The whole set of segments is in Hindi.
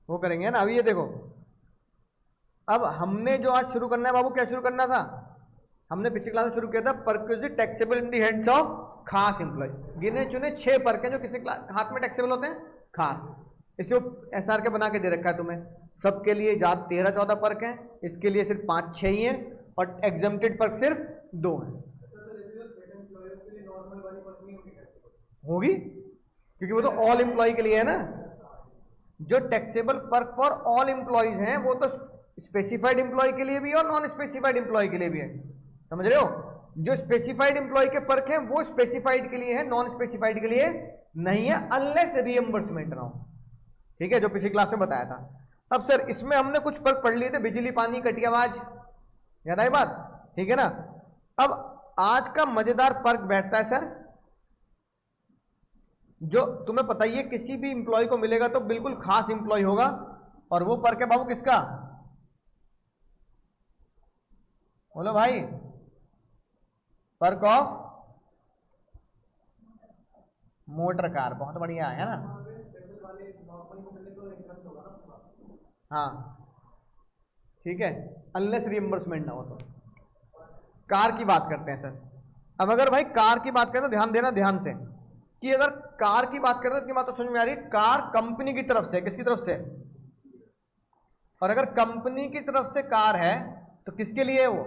वो करेंगे ना। अभी ये देखो, अब हमने जो आज शुरू करना है बाबू, क्या शुरू करना था, हमने पिछली क्लास में शुरू किया था perquisite taxable in the hands of खास एम्प्लॉय। गिने चुने 6 पर्क हैं जो किसी हाथ में टैक्सेबल होते हैं खास। इसको एसआर के बना के दे रखा है तुम्हें, सबके लिए 13-14 पर्क हैं, इसके लिए सिर्फ 5-6 ही हैं, और एग्जम्प्टेड पर्क सिर्फ 2 हैं। होगी, क्योंकि वो तो ऑल एम्प्लॉय के लिए है ना। जो taxable perk for all employees हैं वो तो स्पेसिफाइड एम्प्लॉय के लिए भी है और नॉन स्पेसिफाइड एम्प्लॉय के लिए भी है, समझ रहे हो। जो स्पेसिफाइड एम्प्लॉय के पर्क हैं वो स्पेसिफाइड के लिए है, नॉन स्पेसिफाइड के लिए नहीं है, अनलेस रिएम्बर्समेंट ना हो। ठीक है, जो पिछली क्लास में बताया था। अब सर इसमें हमने कुछ पर्क पढ़ लिए थे, बिजली, पानी, कटी आवाज, याद आई बात, ठीक है ना। अब आज का मजेदार पर्क बैठता है सर, जो तुम्हें पता ही है किसी भी इंप्लॉय को मिलेगा तो बिल्कुल खास इंप्लॉय होगा, और वो पर्क है बाबू किसका, बोलो भाई, पर्क ऑफ मोटर कार। बहुत बढ़िया है ना। हाँ ठीक है, अनलेस रिएम्बर्समेंट ना हो तो। कार की बात करते हैं सर। अब अगर भाई कार की बात करें तो ध्यान देना ध्यान से, कि अगर कार की बात करें तो इतनी बात तो समझ में आ रही है, कार कंपनी की तरफ से, किसकी तरफ से, और अगर कंपनी की तरफ से कार है तो किसके लिए है वो,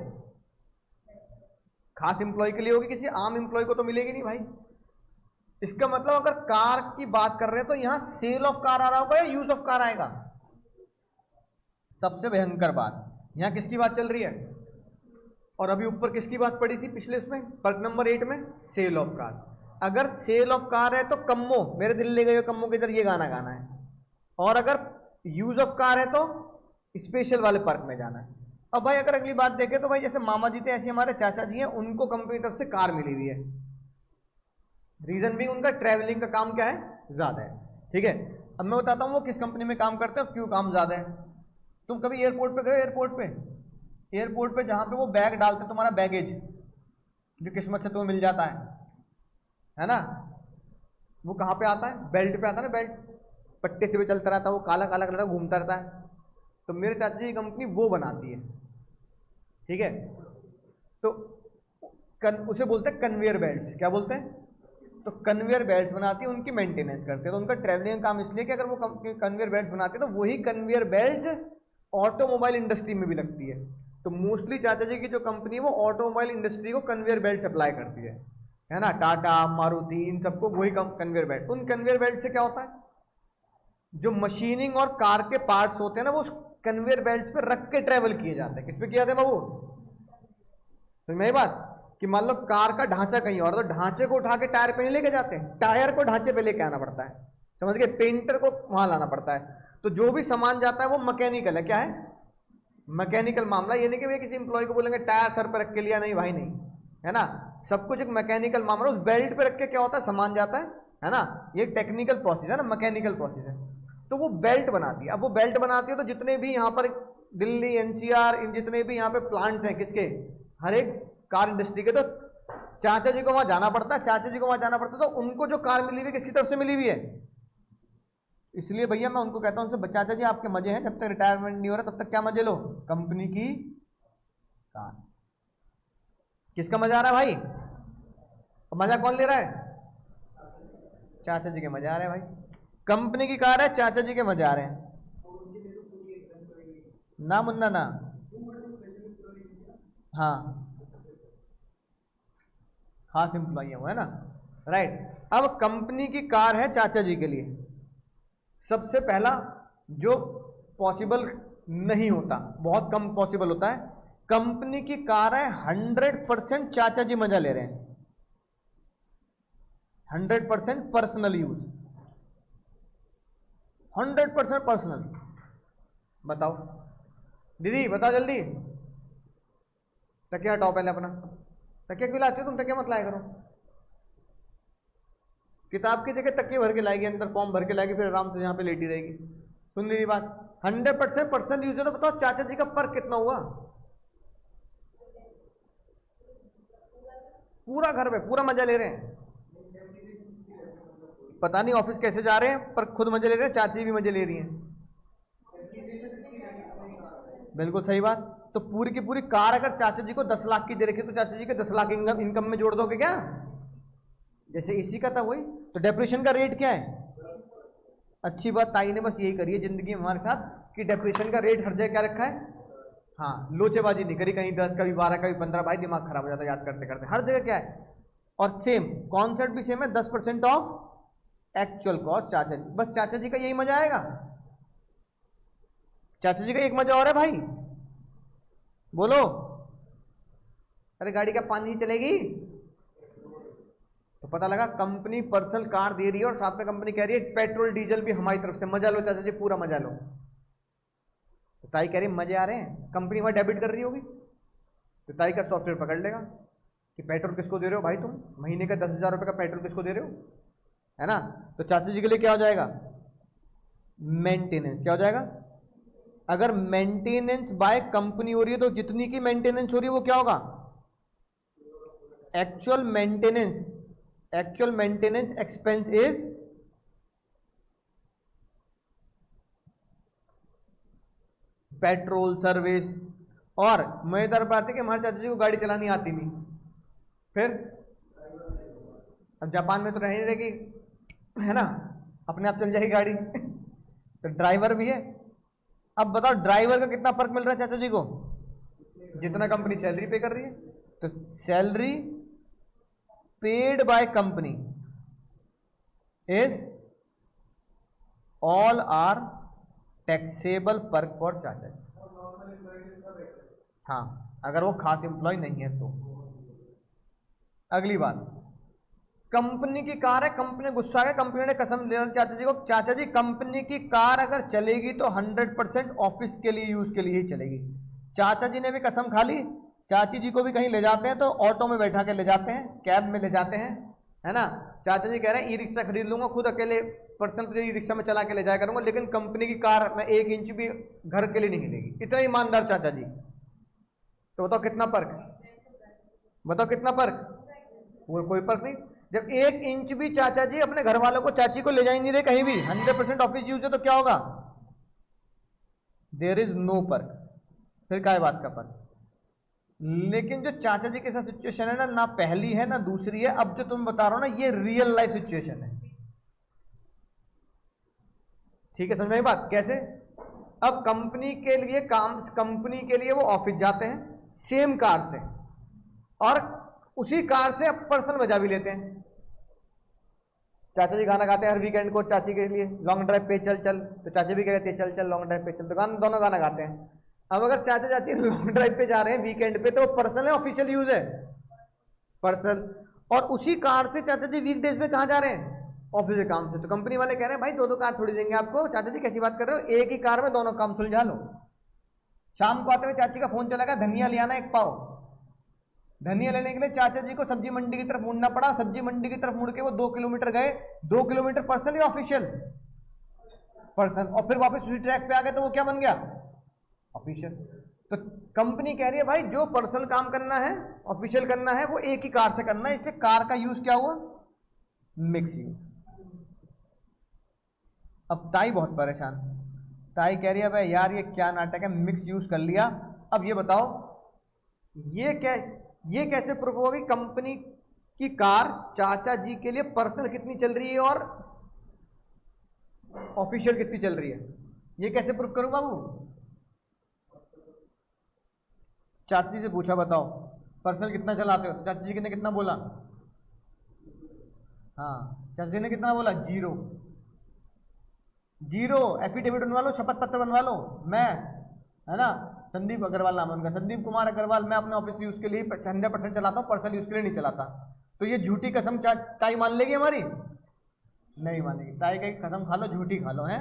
खास एम्प्लॉय के लिए होगी, किसी आम एम्प्लॉय को तो मिलेगी नहीं भाई। इसका मतलब अगर कार की बात कर रहे हैं तो यहां सेल ऑफ कार आ रहा होगा या यूज ऑफ कार आएगा। सबसे भयंकर बात, यहां किसकी बात चल रही है, और अभी ऊपर किसकी बात पड़ी थी पिछले उसमें, पर्क नंबर 8 में, सेल ऑफ कार। अगर सेल ऑफ कार है तो कम्मो, मेरे दिल ले गए कम्मो के इधर, ये गाना गाना है। और अगर यूज ऑफ कार है तो स्पेशल वाले पर्क में जाना है। अब भाई अगर अगली बात देखें तो भाई जैसे मामा जी थे ऐसे हमारे चाचा जी हैं, उनको कंपनी तरफ से कार मिली हुई है। रीजन भी उनका ट्रैवलिंग का काम क्या है, ज्यादा है। ठीक है, अब मैं बताता हूँ वो किस कंपनी में काम करते हैं और क्यों काम ज्यादा है। तुम कभी एयरपोर्ट पे गए, एयरपोर्ट पे जहां पे वो बैग डालते तुम्हारा बैगेज, जो किस्मत से तुम्हें मिल जाता है ना, वो कहाँ पे आता है, बेल्ट पे आता है ना, बेल्ट पट्टे से भी चलता रहता है, वो काला काला कलर का घूमता रहता है। तो मेरे चाचा जी की कंपनी वो बनाती है। ठीक है, तो उसे बोलते हैं कन्वेयर बेल्ट। क्या बोलते हैं, तो कन्वेयर बेल्ट बनाती है, उनकी मेंटेनेंस करते हैं। तो उनका ट्रैवलिंग का काम इसलिए कि अगर वो कन्वेयर बेल्ट बनाते हैं तो वही कन्वेयर बेल्ट ऑटोमोबाइल इंडस्ट्री में भी लगती है। तो मोस्टली चाचा जी की जो कंपनी है वो ऑटोमोबाइल इंडस्ट्री को कन्वेयर बेल्ट सप्लाई करती है ना, टाटा, मारुति, इन सबको वही कन्वेयर बेल्ट। उन कन्वेयर बेल्ट से क्या होता है, जो मशीनिंग और कार के पार्ट्स होते हैं ना, वो कन्वेयर बेल्ट पे रख के ट्रेवल किए जाते हैं। किस पे किए जाते हैं बाबू, तो मेरी बात, कि मान लो कार का ढांचा कहीं और, तो ढांचे को उठा के टायर पे नहीं लेके जाते हैं, टायर को ढांचे पे लेके आना पड़ता है, समझ गए, पेंटर को वहां लाना पड़ता है। तो जो भी सामान जाता है वो मैकेनिकल है। क्या है, मैकेनिकल मामला। ये नहीं कि भैया किसी इंप्लॉय को बोलेंगे टायर सर पे रख के लिया, नहीं भाई नहीं, है ना, सब कुछ एक मैकेनिकल मामला। उस बेल्ट पे रख के क्या होता है, सामान जाता है ना, ये टेक्निकल प्रोसेस है ना, मैकेनिकल प्रोसेस है। तो वो बेल्ट बनाती है। अब वो बेल्ट बनाती है तो जितने भी यहाँ पर दिल्ली, एनसीआर, इन जितने भी यहाँ पे प्लांट्स हैं किसके, हर एक कार इंडस्ट्री के, तो चाचा जी को वहां जाना पड़ता है, चाचा जी को वहां जाना पड़ता है। तो उनको जो कार मिली हुई है किसकी तरफ से मिली हुई है, इसलिए भैया मैं उनको कहता हूँ चाचा जी आपके मजे हैं, जब तक रिटायरमेंट नहीं हो रहा तब तक क्या मजे लो, कंपनी की कार। किसका मजा आ रहा है भाई, मजा कौन ले रहा है, चाचा जी के मजा आ रहे हैं भाई। कंपनी की कार है, चाचा जी के मजा आ रहे हैं ना मुन्ना ना। हाँ खास एम्प्लॉई है वो, है ना, राइट। अब कंपनी की कार है चाचा जी के लिए, सबसे पहला जो पॉसिबल नहीं होता, बहुत कम पॉसिबल होता है, कंपनी की कार है 100% चाचा जी मजा ले रहे हैं, 100% पर्सनल यूज, 100% पर्सनल। बताओ दीदी, बताओ जल्दी, तकिया हटाओ पहले अपना, तकिया क्यों लाते हो तुम, तकिया मत लाया करो। किताब की जगह तकिए भर के लाएगी, अंदर फॉर्म भर के लाएगी, फिर आराम से यहाँ पे लेटी रहेगी। सुन ली बात, 100% पर्सनल यूज है। तो बताओ चाचा जी का पर्क कितना हुआ, पूरा घर पे पूरा मजा ले रहे हैं। पता नहीं ऑफिस कैसे जा रहे हैं, पर खुद मजे ले रहे हैं, चाची भी मजे ले रही हैं। बिल्कुल सही बात। तो पूरी की पूरी कार अगर चाचा जी को 10 लाख की दे रखी, तो चाचा जी के 10 लाख इनकम में जोड़ दोगे क्या? जैसे इसी का था वही। तो डेप्रिसिएशन का रेट क्या है? अच्छी बात, ताई ने बस यही करी है जिंदगी में हमारे साथ कि डेप्रिसिएशन का रेट हर जगह क्या रखा है। हाँ, लोचेबाजी नहीं करी, कहीं 10 कभी 12 कभी 15, भाई दिमाग खराब हो जाता है याद करते करते। हर जगह क्या है, और सेम कॉन्सेप्ट भी सेम है, 10% ऑफ एक्चुअल कॉस्ट चाचा जी। बस चाचा जी का यही मजा आएगा। चाचा जी का एक मजा और है भाई, बोलो। अरे गाड़ी क्या पानी ही चलेगी? तो पता लगा कंपनी पर्सनल कार दे रही है और साथ में कंपनी कह रही है पेट्रोल डीजल भी हमारी तरफ से, मजा लो चाचा जी, पूरा मजा लो। तो ताई कह रही मजे आ रहे हैं, कंपनी वहां डेबिट कर रही होगी, तो ताई का सॉफ्टवेयर पकड़ लेगा कि पेट्रोल किसको दे रहे हो भाई तुम, महीने का 10,000 रुपए का पेट्रोल किसको दे रहे हो, है ना। तो चाचा जी के लिए क्या हो जाएगा? मेंटेनेंस। क्या हो जाएगा? अगर मेंटेनेंस बाय कंपनी हो रही है तो जितनी की मेंटेनेंस हो रही है वो क्या होगा? Actual maintenance. Actual maintenance expense is petrol service. और मजेदार बात है कि हमारे चाचा जी को गाड़ी चलानी आती नहीं, फिर अब जापान में तो रह नहीं रहेगी, है ना, अपने आप चल जाएगी गाड़ी तो ड्राइवर भी है। अब बताओ ड्राइवर का कितना फर्क मिल रहा है चाचा जी को? जितना कंपनी सैलरी पे कर रही है। तो salary paid by company is all are taxable perk for चाचा जी। हाँ, अगर वो खास एम्प्लॉय नहीं है तो। अगली बात, कंपनी की कार है, कंपनी गुस्सा है, कंपनी ने कसम ले चाचा जी को, चाचा जी कंपनी की कार अगर चलेगी तो 100% ऑफिस के लिए यूज के लिए ही चलेगी। चाचा जी ने भी कसम खा ली, चाची जी को भी कहीं ले जाते हैं तो ऑटो में बैठा के ले जाते हैं, कैब में ले जाते हैं, है ना। चाचा जी कह रहे हैं ई रिक्शा खरीद लूंगा, खुद अकेले पर्सनल ई रिक्शा में चला के ले जाया करूंगा, लेकिन कंपनी की कार में 1 इंच भी घर के लिए नहीं मिलेगी। इतना ईमानदार चाचा जी। तो बताओ कितना फर्क, बताओ कितना फर्क? कोई फर्क नहीं। जब 1 इंच भी चाचा जी अपने घर वालों को, चाची को ले जा नहीं रहे कहीं भी, 100% ऑफिस यूज है, तो क्या होगा? देयर इज नो फर्क। फिर क्या है बात का फर्क? लेकिन जो चाचा जी के साथ सिचुएशन है ना पहली है ना दूसरी है। अब जो तुम बता रहा हो ना, ये रियल लाइफ सिचुएशन है। ठीक है, समझ में बात? कैसे? अब कंपनी के लिए काम, कंपनी के लिए वो ऑफिस जाते हैं सेम कार से, और उसी कार से अब पर्सनल मजा भी लेते हैं। चाचा जी गाना गाते हैं हर वीकेंड को चाची के लिए, लॉन्ग ड्राइव पे चल चल, तो चाची भी कहते हैं चल चल लॉन्ग ड्राइव पे चल, तो दोनों गाना गाते हैं। अब अगर चाचा चाची लॉन्ग ड्राइव पे जा रहे हैं वीकेंड पे, तो पर्सनल है ऑफिशियल यूज है? पर्सनल। और उसी कार से चाचा जी वीकडेज में कहां जा रहे हैं? ऑफिस के काम से। तो कंपनी वाले कह रहे हैं भाई 2-2 कार थोड़ी देंगे आपको। चाचा जी कैसी बात कर रहे हो, एक ही कार में दोनों काम सुलझा लो। शाम को आते हुए चाची का फोन चला, धनिया ले आना 1 पाव। धनिया लेने के लिए चाचा जी को सब्जी मंडी की तरफ मुड़ना पड़ा। सब्जी मंडी की तरफ मुड़ के वो 2 किलोमीटर गए। 2 किलोमीटर पर्सनल या ऑफिशियल? पर्सनल। और फिर वापस उसी ट्रैक पे आ गए, तो वो क्या बन गया? ऑफिशियल। तो कंपनी कह रही है भाई जो पर्सनल काम करना है, ऑफिशियल करना है, वो एक ही कार से करना है, इसलिए कार का यूज क्या हुआ? Mix use. अब ताई बहुत परेशान, ताई कह रही है भाई यार ये क्या नाटक है, मिक्स यूज कर लिया। अब ये बताओ ये कैसे प्रूफ होगा कि कंपनी की कार चाचा जी के लिए पर्सनल कितनी चल रही है और ऑफिशियल कितनी चल रही है? ये कैसे प्रूफ करूं बाबू? चाची से पूछा बताओ पर्सनल कितना चलाते हो, चाची जी ने कितना बोला? हाँ, चाची ने कितना बोला? 0। एफिडेविट बनवा लो, शपथ पत्र बनवा लो। मैं, है ना, संदीप अग्रवाल नाम है उनका, संदीप कुमार अग्रवाल, मैं अपने ऑफिस यूज के लिए 100% चलाता हूँ, पर्सनल यूज के लिए नहीं चलाता। तो ये झूठी कसम ताई मान लेगी हमारी? नहीं मानेगी। ताई का कसम खा लो, झूठी खा लो, है।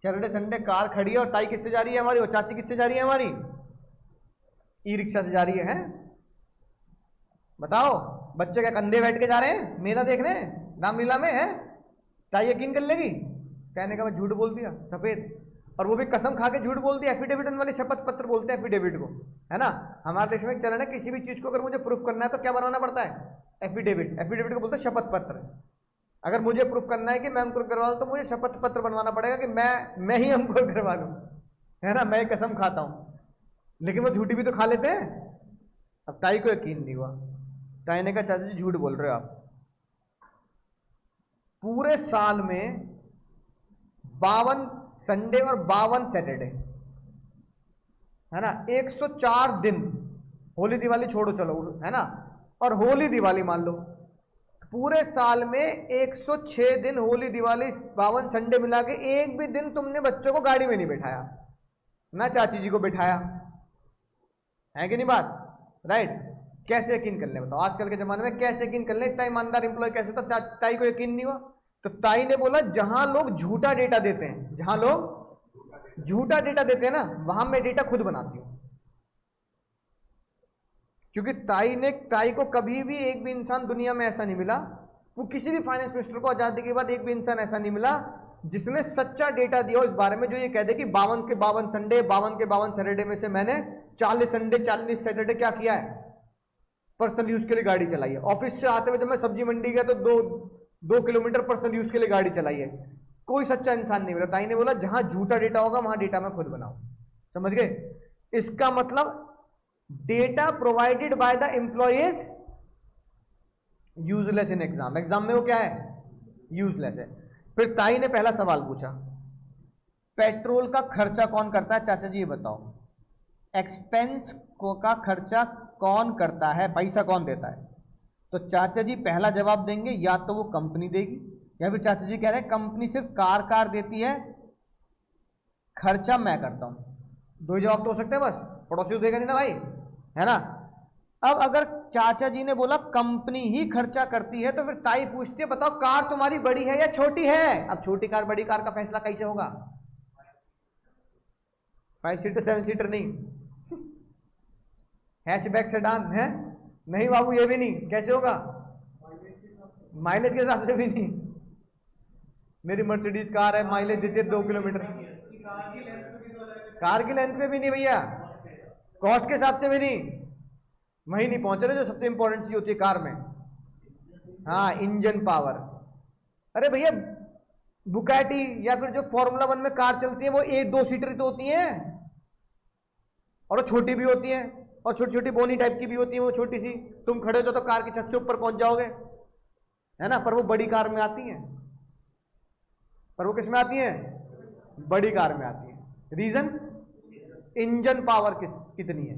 सैटरडे संडे कार खड़ी है और ताई किससे जा रही है हमारी? और चाची किससे जा रही है हमारी? ई रिक्शा से जा रही है। बताओ बच्चे क्या कंधे बैठ के जा रहे हैं मेला देखने रामलीला में, है? ताई यकीन कर लेगी? कहने का मैं झूठ बोल दिया सफेद, और वो भी कसम खा के झूठ बोल दिया। एफिडेविट वाले शपथ पत्र बोलते हैं एफिडेविट को। है ना। हमारे देश में एक चलन है, किसी भी चीज को अगर मुझे प्रूफ करना है तो क्या बनवाना पड़ता है, एफिडेविट। एफिडेविट को बोलते हैं शपथ पत्र। अगर मुझे प्रूफ करना है कि मैं अंकुर अग्रवाल, तो मुझे शपथ पत्र बनवाना पड़ेगा कि मैं ही अंकुर अग्रवाल हूं, है ना, मैं कसम खाता हूं। लेकिन वो झूठी भी तो खा लेते हैं। अब ताई को यकीन नहीं हुआ, ताई ने कहा चाचा जी झूठ बोल रहे हो आप, पूरे साल में 52 संडे और 52 सैटरडे, है ना, 104 दिन, होली दिवाली छोड़ो चलो, है ना, और होली दिवाली मान लो, पूरे साल में 106 दिन होली दिवाली 52 संडे मिला के एक भी दिन तुमने बच्चों को गाड़ी में नहीं बैठाया, ना चाची जी को बैठाया, है कि नहीं बात, राइट। कैसे यकीन कर ले बताओ, आजकल के जमाने में कैसे यकीन कर ले, इतना ईमानदार एम्प्लॉय कैसे होता। ताई को यकीन नहीं हुआ, तो ताई ने बोला जहां लोग झूठा डेटा देते हैं, जहां लोग झूठा डेटा देते हैं ना, वहां मैं डेटा खुद बनाती हूं। क्योंकि ताई को कभी भी एक भी इंसान दुनिया में ऐसा नहीं मिला, वो किसी भी फाइनेंस मिनिस्टर को आजादी के बाद एक भी इंसान ऐसा नहीं मिला जिसने सच्चा डेटा दिया हो इस बारे में, जो ये कह दे कि 52 के 52 संडे, 52 के 52 सैटरडे में से मैंने 40 संडे 40 सैटरडे क्या किया है, पर्सनल यूज के लिए गाड़ी चलाई है। ऑफिस से आते हुए जब मैं सब्जी मंडी गया तो 2 किलोमीटर पर्सनल यूज के लिए गाड़ी चलाई है। कोई सच्चा इंसान नहीं मिला। ताई ने बोला जहां झूठा डेटा होगा वहां डेटा मैं खुद बनाऊं। समझ गए। इसका मतलब data provided by the employees useless in exam. Exam में वो क्या है, यूजलेस है। फिर ताई ने पहला सवाल पूछा, पेट्रोल का खर्चा कौन करता है, चाचा जी ये बताओ, एक्सपेंस को का खर्चा कौन करता है, पैसा कौन देता है। तो चाचा जी पहला जवाब देंगे या तो वो कंपनी देगी, या फिर चाचा जी कह रहे हैं कंपनी सिर्फ कार देती है, खर्चा मैं करता हूं। दो जवाब तो हो सकते हैं बस, पड़ोसी देगा नहीं ना भाई, है ना। अब अगर चाचा जी ने बोला कंपनी ही खर्चा करती है, तो फिर ताई पूछती है बताओ कार तुम्हारी बड़ी है या छोटी है। अब छोटी कार बड़ी कार का फैसला कैसे होगा, 5 सीटर 7 सीटर नहीं, हैचबैक सेडान है नहीं बाबू, ये भी नहीं, कैसे होगा, माइलेज के हिसाब से भी नहीं। मेरी मर्सिडीज कार है, माइलेज देती है 2 किलोमीटर, कार की लेंथ पे भी नहीं भैया, कॉस्ट के हिसाब से भी नहीं, वही नहीं पहुंच रहे जो सबसे इंपॉर्टेंट चीज होती है कार में, हाँ इंजन पावर। अरे भैया बुगाटी या फिर जो फॉर्मूला 1 में कार चलती है वो 1-2 सीटर तो होती है, और वो छोटी भी होती है, और छोटी छोटी बोनी टाइप की भी होती है, वो छोटी सी, तुम खड़े हो तो कार की छत से ऊपर पहुंच जाओगे, है ना। पर वो बड़ी कार में आती है, पर वो किस में आती है, बड़ी कार में आती है। रीजन, इंजन पावर कितनी है।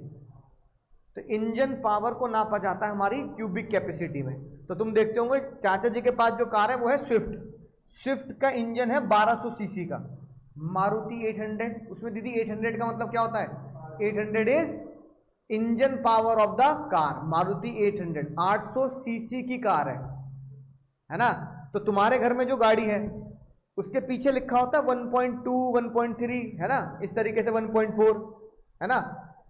तो इंजन पावर को नापा जाता है हमारी क्यूबिक कैपेसिटी में। तो तुम देखते होंगे चाचा जी के पास जो कार है वो है स्विफ्ट। स्विफ्ट का इंजन है 1200 सीसी का। मारुति 800, उसमें दीदी 800 का मतलब क्या होता है, 800 is engine power of the car. Maruti 800 800 CC की कार है ना। तो तुम्हारे घर में जो गाड़ी है उसके पीछे लिखा होता है 1.2 1.3, है ना, इस तरीके से 1.4, है ना।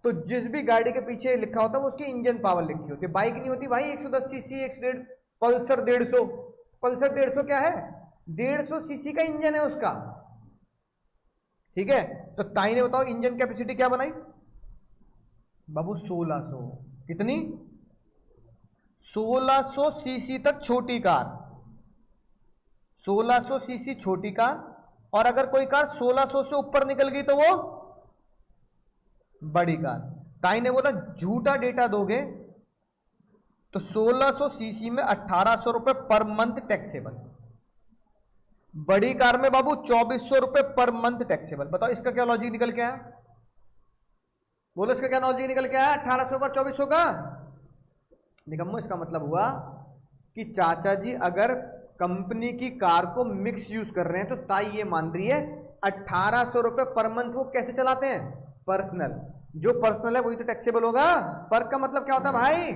तो जिस भी गाड़ी के पीछे लिखा होता है वो उसकी इंजन पावर लिखी होती है। बाइक नहीं होती भाई 110 सीसी, 150, पल्सर 150, पल्सर 150 क्या है, 150 सीसी का इंजन है उसका, ठीक है। तो ताई ने बताओ इंजन कैपेसिटी क्या बनाई बाबू, 1600। कितनी, 1600 सीसी तक छोटी कार, 1600 सीसी छोटी कार। और अगर कोई कार 1600 से ऊपर निकल गई तो वो बड़ी कार। ताई ने बोला झूठा डेटा दोगे तो 1600 सीसी में 1800 रुपए पर मंथ टैक्सेबल, बड़ी कार में बाबू 2400 रुपए पर मंथ टैक्सेबल। बताओ इसका क्या लॉजिक निकल के आया, बोलो इसका क्या लॉजिक निकल के आया, 1800 का 2400 का। निकम्मो, इसका मतलब हुआ कि चाचा जी अगर कंपनी की कार को मिक्स यूज कर रहे हैं तो ताई ये मान रही है 1800 रुपए पर मंथ वो कैसे चलाते हैं, पर्सनल। जो पर्सनल है वही तो टैक्सेबल होगा। पर का मतलब क्या होता है भाई,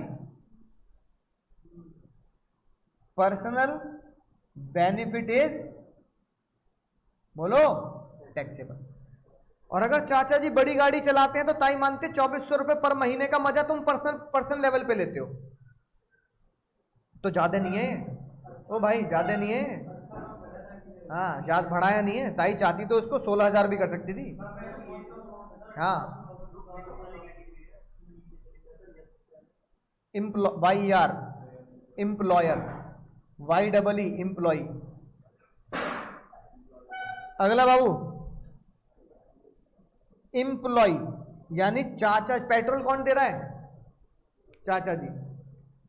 पर्सनल बेनिफिट इज, बोलो, टैक्सेबल। और अगर चाचा जी बड़ी गाड़ी चलाते हैं तो ताई मानते 2400 रुपए पर महीने का मजा तुम पर्सनल लेवल पे लेते हो, तो ज्यादा नहीं है ओ भाई, ज्यादा नहीं है, हाँ ज्यादा बढ़ाया नहीं है। ताई चाहती तो उसको 16,000 भी कर सकती थी, हाँ Y R employer, Y double E employee. अगला बाबू एम्प्लॉय यानी चाचा, पेट्रोल कौन दे रहा है? चाचा जी।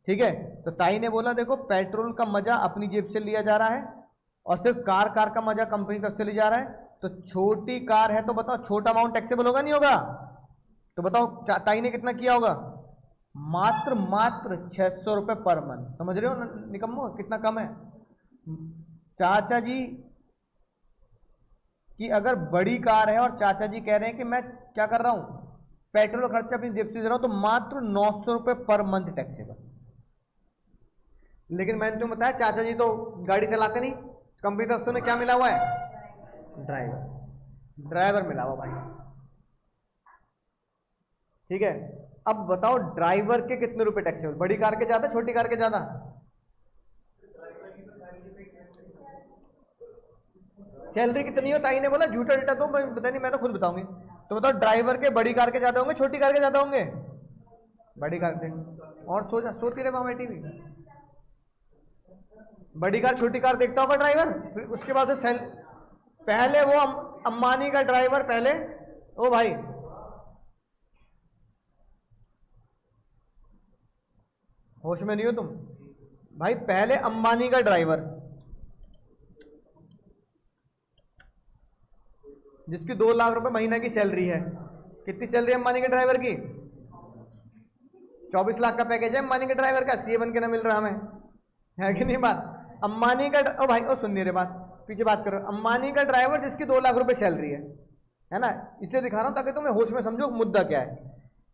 ठीक है, तो ताई ने बोला देखो पेट्रोल का मजा अपनी जेब से लिया जा रहा है और सिर्फ कार का मजा कंपनी तरफ से लिया जा रहा है। तो छोटी कार है तो बताओ छोटा अमाउंट टैक्सेबल होगा नहीं होगा? तो बताओ ताई ने कितना किया होगा? मात्र 600 रुपए पर मंथ। समझ रहे हो निकम्मो कितना कम है? चाचा जी की अगर बड़ी कार है और चाचा जी कह रहे हैं कि मैं क्या कर रहा हूं, पेट्रोल खर्चा अपनी जेब से दे रहा हूं, तो मात्र 900 रुपए पर मंथ टैक्सेबल। लेकिन मैंने तुम्हें बताया चाचा जी तो गाड़ी चलाते नहीं, कंपनी तरफ से उन्हें क्या मिला हुआ है? ड्राइवर मिला हुआ भाई। ठीक है, अब बताओ ड्राइवर के कितने रुपए टैक्सेबल? बड़ी कार के ज्यादा, छोटी कार के ज्यादा? सैलरी कितनी हो? ताई ने बोला झूठा डेटा तो मैं पता नहीं, मैं तो खुद बताऊंगी। तो बताओ ड्राइवर के बड़ी कार के ज्यादा होंगे, छोटी कार के ज्यादा होंगे? बड़ी कार के। और सोती रहे मामा टीवी। बड़ी कार छोटी कार देखता होगा ड्राइवर, फिर उसके बाद पहले वो अंबानी का ड्राइवर पहले, ओ भाई होश में नहीं हो तुम भाई, पहले अंबानी का ड्राइवर जिसकी 2 लाख रुपए महीने की सैलरी है। कितनी सैलरी अंबानी के ड्राइवर की? 24 लाख का पैकेज है अंबानी के ड्राइवर का। सीए बन के ना मिल रहा हमें, है कि नहीं बात? अंबानी का ओ भाई ओ सुन नहीं रहे बात, पीछे बात करो। अंबानी का ड्राइवर जिसकी 2 लाख रुपए सैलरी है ना, इसलिए दिखा रहा हूं ताकि तुम्हें होश में समझो मुद्दा क्या है।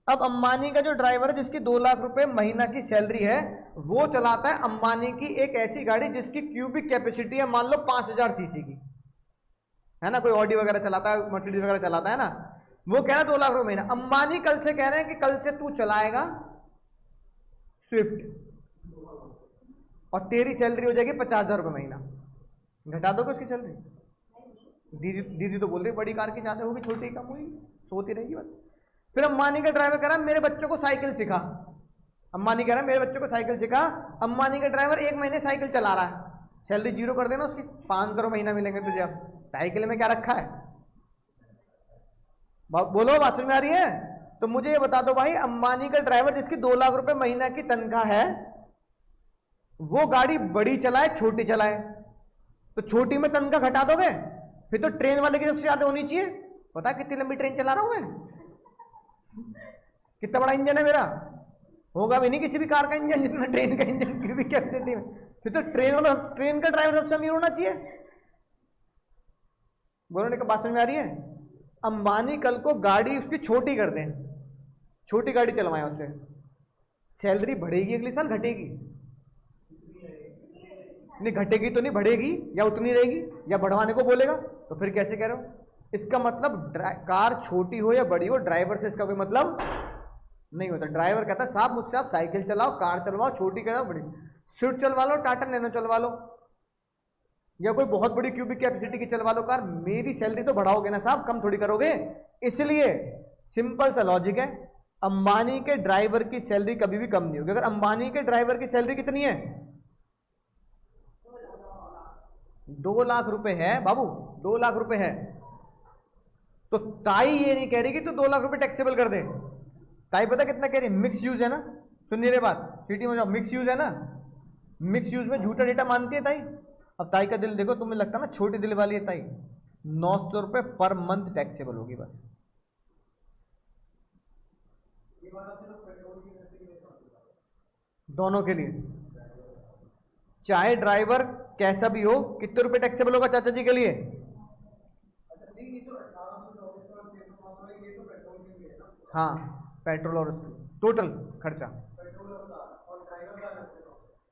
अब अंबानी का जो ड्राइवर है जिसकी 2 लाख रुपए महीना की सैलरी है, वो चलाता है अंबानी की एक ऐसी गाड़ी जिसकी क्यूबिक कैपेसिटी है मान लो 5000 सीसी की, है ना। कोई ऑडी वगैरह चलाता है, मर्सिडीज वगैरह चलाता है ना, वो कह रहा है 2 लाख रुपए महीना। अंबानी कल से कह रहे हैं कि कल से तू चलाएगा स्विफ्ट और तेरी सैलरी हो जाएगी 50,000 रुपए महीना। घटा दोगे उसकी सैलरी? दीदी तो बोल रही बड़ी कार की ज्यादा होगी, छोटी कम हुई, सोती रहेगी बस। फिर अंबानी का ड्राइवर कह रहा है मेरे बच्चों को साइकिल सिखा। अंबानी कह रहा है मेरे बच्चों को साइकिल सिखा। अंबानी का ड्राइवर 1 महीने साइकिल चला रहा है, सैलरी 0 कर देना उसकी, 500 महीना मिलेंगे तुझे। अब साइकिल में क्या रखा है? बोलो, बात समझ में आ रही है? तो मुझे ये बता दो भाई, अंबानी का ड्राइवर जिसकी 2 लाख रुपए महीना की तनख्वाह है, वो गाड़ी बड़ी चलाए छोटी चलाए, तो छोटी में तनख्वाह घटा दोगे? फिर तो ट्रेन वाले की सबसे ज्यादा होनी चाहिए। पता कितनी लंबी ट्रेन चला रहा हूं मैं? कितना बड़ा इंजन है मेरा, होगा भी नहीं किसी भी कार का इंजन जितना ट्रेन का इंजन की भी कैपेसिटी में। फिर तो ट्रेन का ड्राइवर सबसे अमीर होना चाहिए। बोलने का बात समझ में आ रही है? अंबानी कल को गाड़ी उसकी छोटी कर दें, छोटी गाड़ी चलवाएं उससे, सैलरी बढ़ेगी अगले साल घटेगी? नहीं घटेगी तो नहीं, बढ़ेगी या उतनी रहेगी या बढ़वाने को बोलेगा? तो फिर कैसे कह रहे हो? इसका मतलब कार छोटी हो या बड़ी हो, ड्राइवर से इसका कोई मतलब नहीं होता। ड्राइवर कहता है साहब मुझसे आप साइकिल चलाओ, कार चलवाओ, छोटी चलाओ, बड़ी स्विफ्ट चलवा लो, टाटा नैनो चलवा लो, या कोई बहुत बड़ी क्यूबिक कैपेसिटी की चलवा लो कार, मेरी सैलरी तो बढ़ाओगे ना साहब, कम थोड़ी करोगे। इसलिए सिंपल सा लॉजिक है, अंबानी के ड्राइवर की सैलरी कभी भी कम नहीं होगी। अगर अंबानी के ड्राइवर की सैलरी कितनी है? 2 लाख रुपए है बाबू, 2 लाख रुपए है, तो ताई ये नहीं कह रही कि तू 2 लाख रुपए टैक्सेबल कर दे। ताई पता कितना कह रही? मिक्स यूज है ना, सुनिए रे बात, सिटी में जाओ, मिक्स यूज है ना, मिक्स यूज में झूठा डेटा मानती है ताई। अब ताई का दिल देखो, तुम्हें लगता ना छोटी दिल वाली है ताई। 900 रुपए पर मंथ टैक्सेबल होगी बस। दोनों के लिए, चाहे ड्राइवर कैसा भी हो, कितने रुपए टैक्सेबल होगा चाचा जी के लिए? हाँ, पेट्रोल और टोटल खर्चा,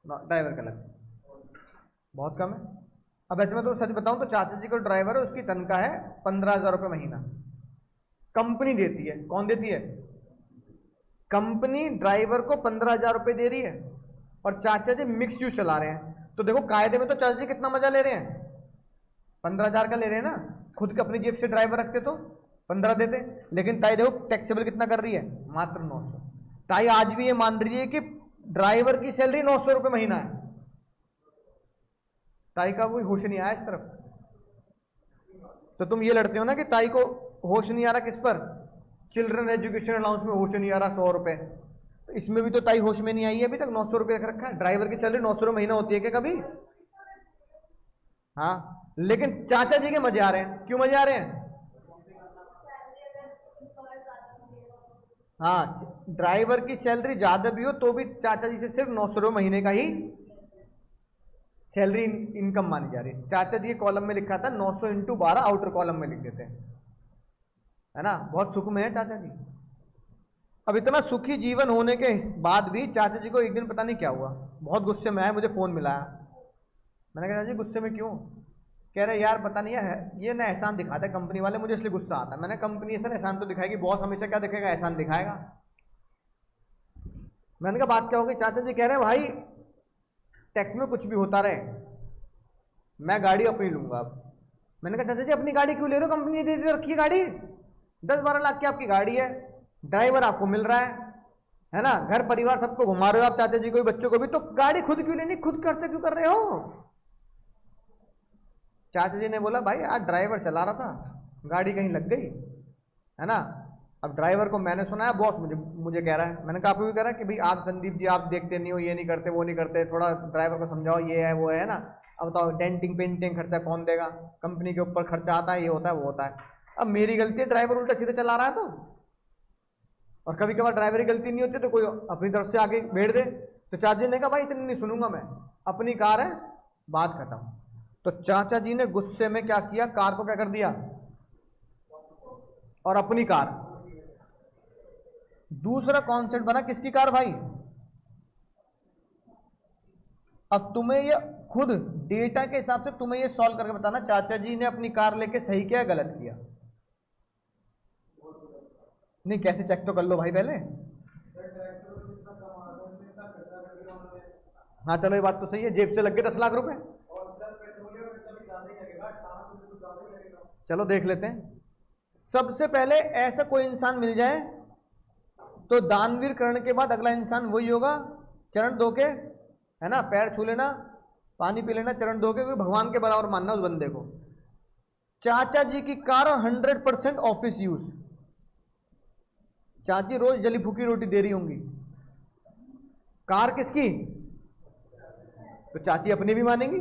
ड्राइवर का अलग बहुत कम है। अब ऐसे में तो सच बताऊं तो चाचा जी का ड्राइवर है, उसकी तनख्वाह है 15,000 रुपए महीना, कंपनी देती है। कौन देती है? कंपनी ड्राइवर को 15,000 रुपए दे रही है, और चाचा जी मिक्स यूज चला रहे हैं। तो देखो कायदे में तो चाचा जी कितना मजा ले रहे हैं, 15,000 का ले रहे हैं ना। खुद के अपनी जेब से ड्राइवर रखते तो 15 देते, लेकिन ताई देखो टैक्सेबल कितना कर रही है, मात्र 900। ताई आज भी ये मान रही है कि ड्राइवर की सैलरी 900 रुपये महीना है, ताई का कोई होश नहीं आया इस तरफ। तो तुम ये लड़ते हो ना कि ताई को होश नहीं आ रहा, किस पर, चिल्ड्रन एजुकेशन अलाउंस में होश नहीं आ रहा 100 रुपए, तो इसमें भी तो ताई होश में नहीं आई है अभी तक, 900 रुपये रख रखा है। ड्राइवर की सैलरी 900 रुपये महीना होती है क्या कभी? हाँ, लेकिन चाचा जी के मजे आ रहे हैं। क्यों मजे आ रहे हैं? हाँ, ड्राइवर की सैलरी ज्यादा भी हो तो भी चाचा जी से सिर्फ 900 रुपये महीने का ही सैलरी इनकम मानी जा रही है। चाचा जी के कॉलम में लिखा था 900 इंटू 12, आउटर कॉलम में लिख देते हैं, है ना। बहुत सुख में है चाचा जी। अब इतना सुखी जीवन होने के बाद भी चाचा जी को एक दिन पता नहीं क्या हुआ, बहुत गुस्से में आए, मुझे फोन मिलाया। मैंने कहा चाचा जी गुस्से में क्यों? कह रहे यार पता नहीं है, ये ना एहसान दिखाते हैं कंपनी वाले, मुझे इसलिए गुस्सा आता है। मैंने कंपनी सर एहसान तो दिखाएगी, बॉस हमेशा क्या दिखेगा? एहसान दिखाएगा। मैंने कहा बात क्या होगी? चाचा जी कह रहे हैं भाई टैक्स में कुछ भी होता रहे, मैं गाड़ी अपनी लूंगा अब। मैंने कहा चाचा जी अपनी गाड़ी क्यों ले रहे हो? कंपनी ने दे रखी है गाड़ी, 10-12 लाख की आपकी गाड़ी है, ड्राइवर आपको मिल रहा है ना, घर परिवार सबको घुमा रहे हो आप, चाचा जी को भी बच्चों को भी, तो गाड़ी खुद क्यों लेनी? खुद खर्चा क्यों कर रहे हो? चाचा जी ने बोला भाई आज ड्राइवर चला रहा था, गाड़ी कहीं लग गई, है ना। अब ड्राइवर को मैंने सुनाया, बॉस मुझे कह रहा है, मैंने कहा आपको भी कह रहा है कि भाई आप संदीप जी आप देखते नहीं हो, ये नहीं करते वो नहीं करते, थोड़ा ड्राइवर को समझाओ, ये है वो है ना। अब बताओ डेंटिंग पेंटिंग खर्चा कौन देगा? कंपनी के ऊपर खर्चा आता है, ये होता है वो होता है। अब मेरी गलती है, ड्राइवर उल्टा सीधे चला रहा है तो, और कभी कभार ड्राइवर की गलती नहीं होती तो कोई अपनी तरफ से आगे भेड़ दे। तो चाचा जी ने कहा भाई इतनी नहीं सुनूंगा मैं, अपनी कार है, बात खत्म। तो चाचा जी ने गुस्से में क्या किया, कार को क्या कर दिया, और अपनी कार। दूसरा कॉन्सेप्ट बना किसकी कार भाई? अब तुम्हें ये खुद डेटा के हिसाब से तुम्हें ये सॉल्व करके बताना चाचा जी ने अपनी कार लेके सही किया गलत किया। नहीं कैसे चेक तो कर लो भाई पहले। हाँ चलो ये बात तो सही है, जेब से लग गए 10 लाख रुपए, चलो देख लेते हैं। सबसे पहले ऐसा कोई इंसान मिल जाए तो दानवीर करने के बाद अगला इंसान वही होगा, चरण धो के, है ना, पैर छू लेना, पानी पी लेना, चरण धो के, भगवान के बराबर मानना उस बंदे को। चाचा जी की कार 100% ऑफिस यूज, चाची रोज जली फूकी रोटी दे रही होंगी, कार किसकी? तो चाची अपनी भी मानेंगी,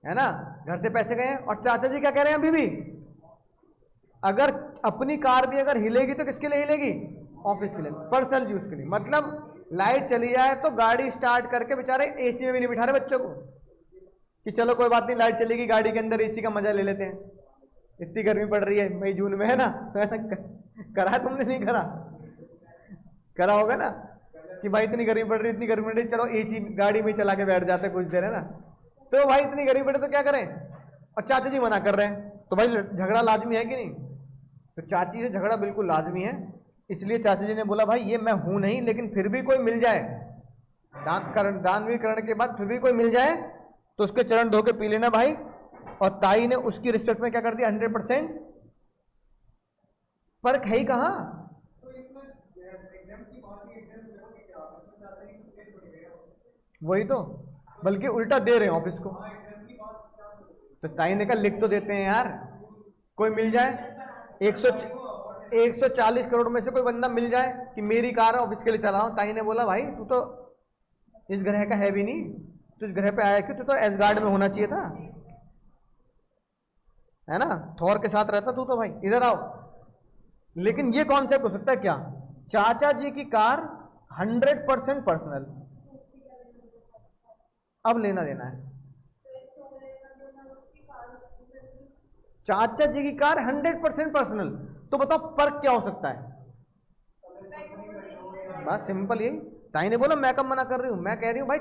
है ना, घर से पैसे गए हैं। और चाचा जी क्या कह रहे हैं अभी भी, अगर अपनी कार भी अगर हिलेगी तो किसके लिए हिलेगी? ऑफिस के लिए, पर्सनल यूज के लिए। मतलब लाइट चली जाए तो गाड़ी स्टार्ट करके बेचारे एसी में भी नहीं बिठा रहे बच्चों को कि चलो कोई बात नहीं लाइट चलेगी गाड़ी के अंदर एसी का मजा ले लेते हैं, इतनी गर्मी पड़ रही है मई जून में, है ना। करा तुमने? नहीं करा, करा होगा ना कि भाई इतनी गर्मी पड़ रही, इतनी गर्मी पड़ रही, चलो एसी गाड़ी में चला के बैठ जाते कुछ देर, है ना। तो भाई इतनी गर्मी पड़े तो क्या करें, और चाचा जी मना कर रहे हैं, तो भाई झगड़ा लाजमी है कि नहीं? तो चाची से झगड़ा बिल्कुल लाजमी है। इसलिए चाचा जी ने बोला भाई ये मैं हूं नहीं, लेकिन फिर भी कोई मिल जाए, दानवीर करने के बाद फिर भी कोई मिल जाए तो उसके चरण धो के पी लेना भाई। और ताई ने उसकी रिस्पेक्ट में क्या कर दिया, 100%। फर्क है ही कहां? वही तो, बल्कि उल्टा दे रहे हैं ऑफिस को। तो ताई ने कहा लिख तो देते हैं यार, कोई मिल जाए 140 करोड़ में से कोई बंदा मिल जाए कि मेरी कार है ऑफिस के लिए चला रहा हूं। ताई ने बोला भाई तू तो इस ग्रह का है भी नहीं, तू इस ग्रह पे आया क्यों? तू तो एसगार्ड में होना चाहिए था, है ना, थॉर के साथ रहता तू तो, भाई इधर आओ। लेकिन ये कॉन्सेप्ट हो सकता है क्या, चाचा जी की कार 100% पर्सनल, अब लेना देना है। चाचा जी की कार 100% पर्सनल, तो बताओ फर्क क्या हो सकता है? बस सिंपल यही। ताई ने बोला मैं कब मना कर रही हूं, मैं कह रही हूं भाई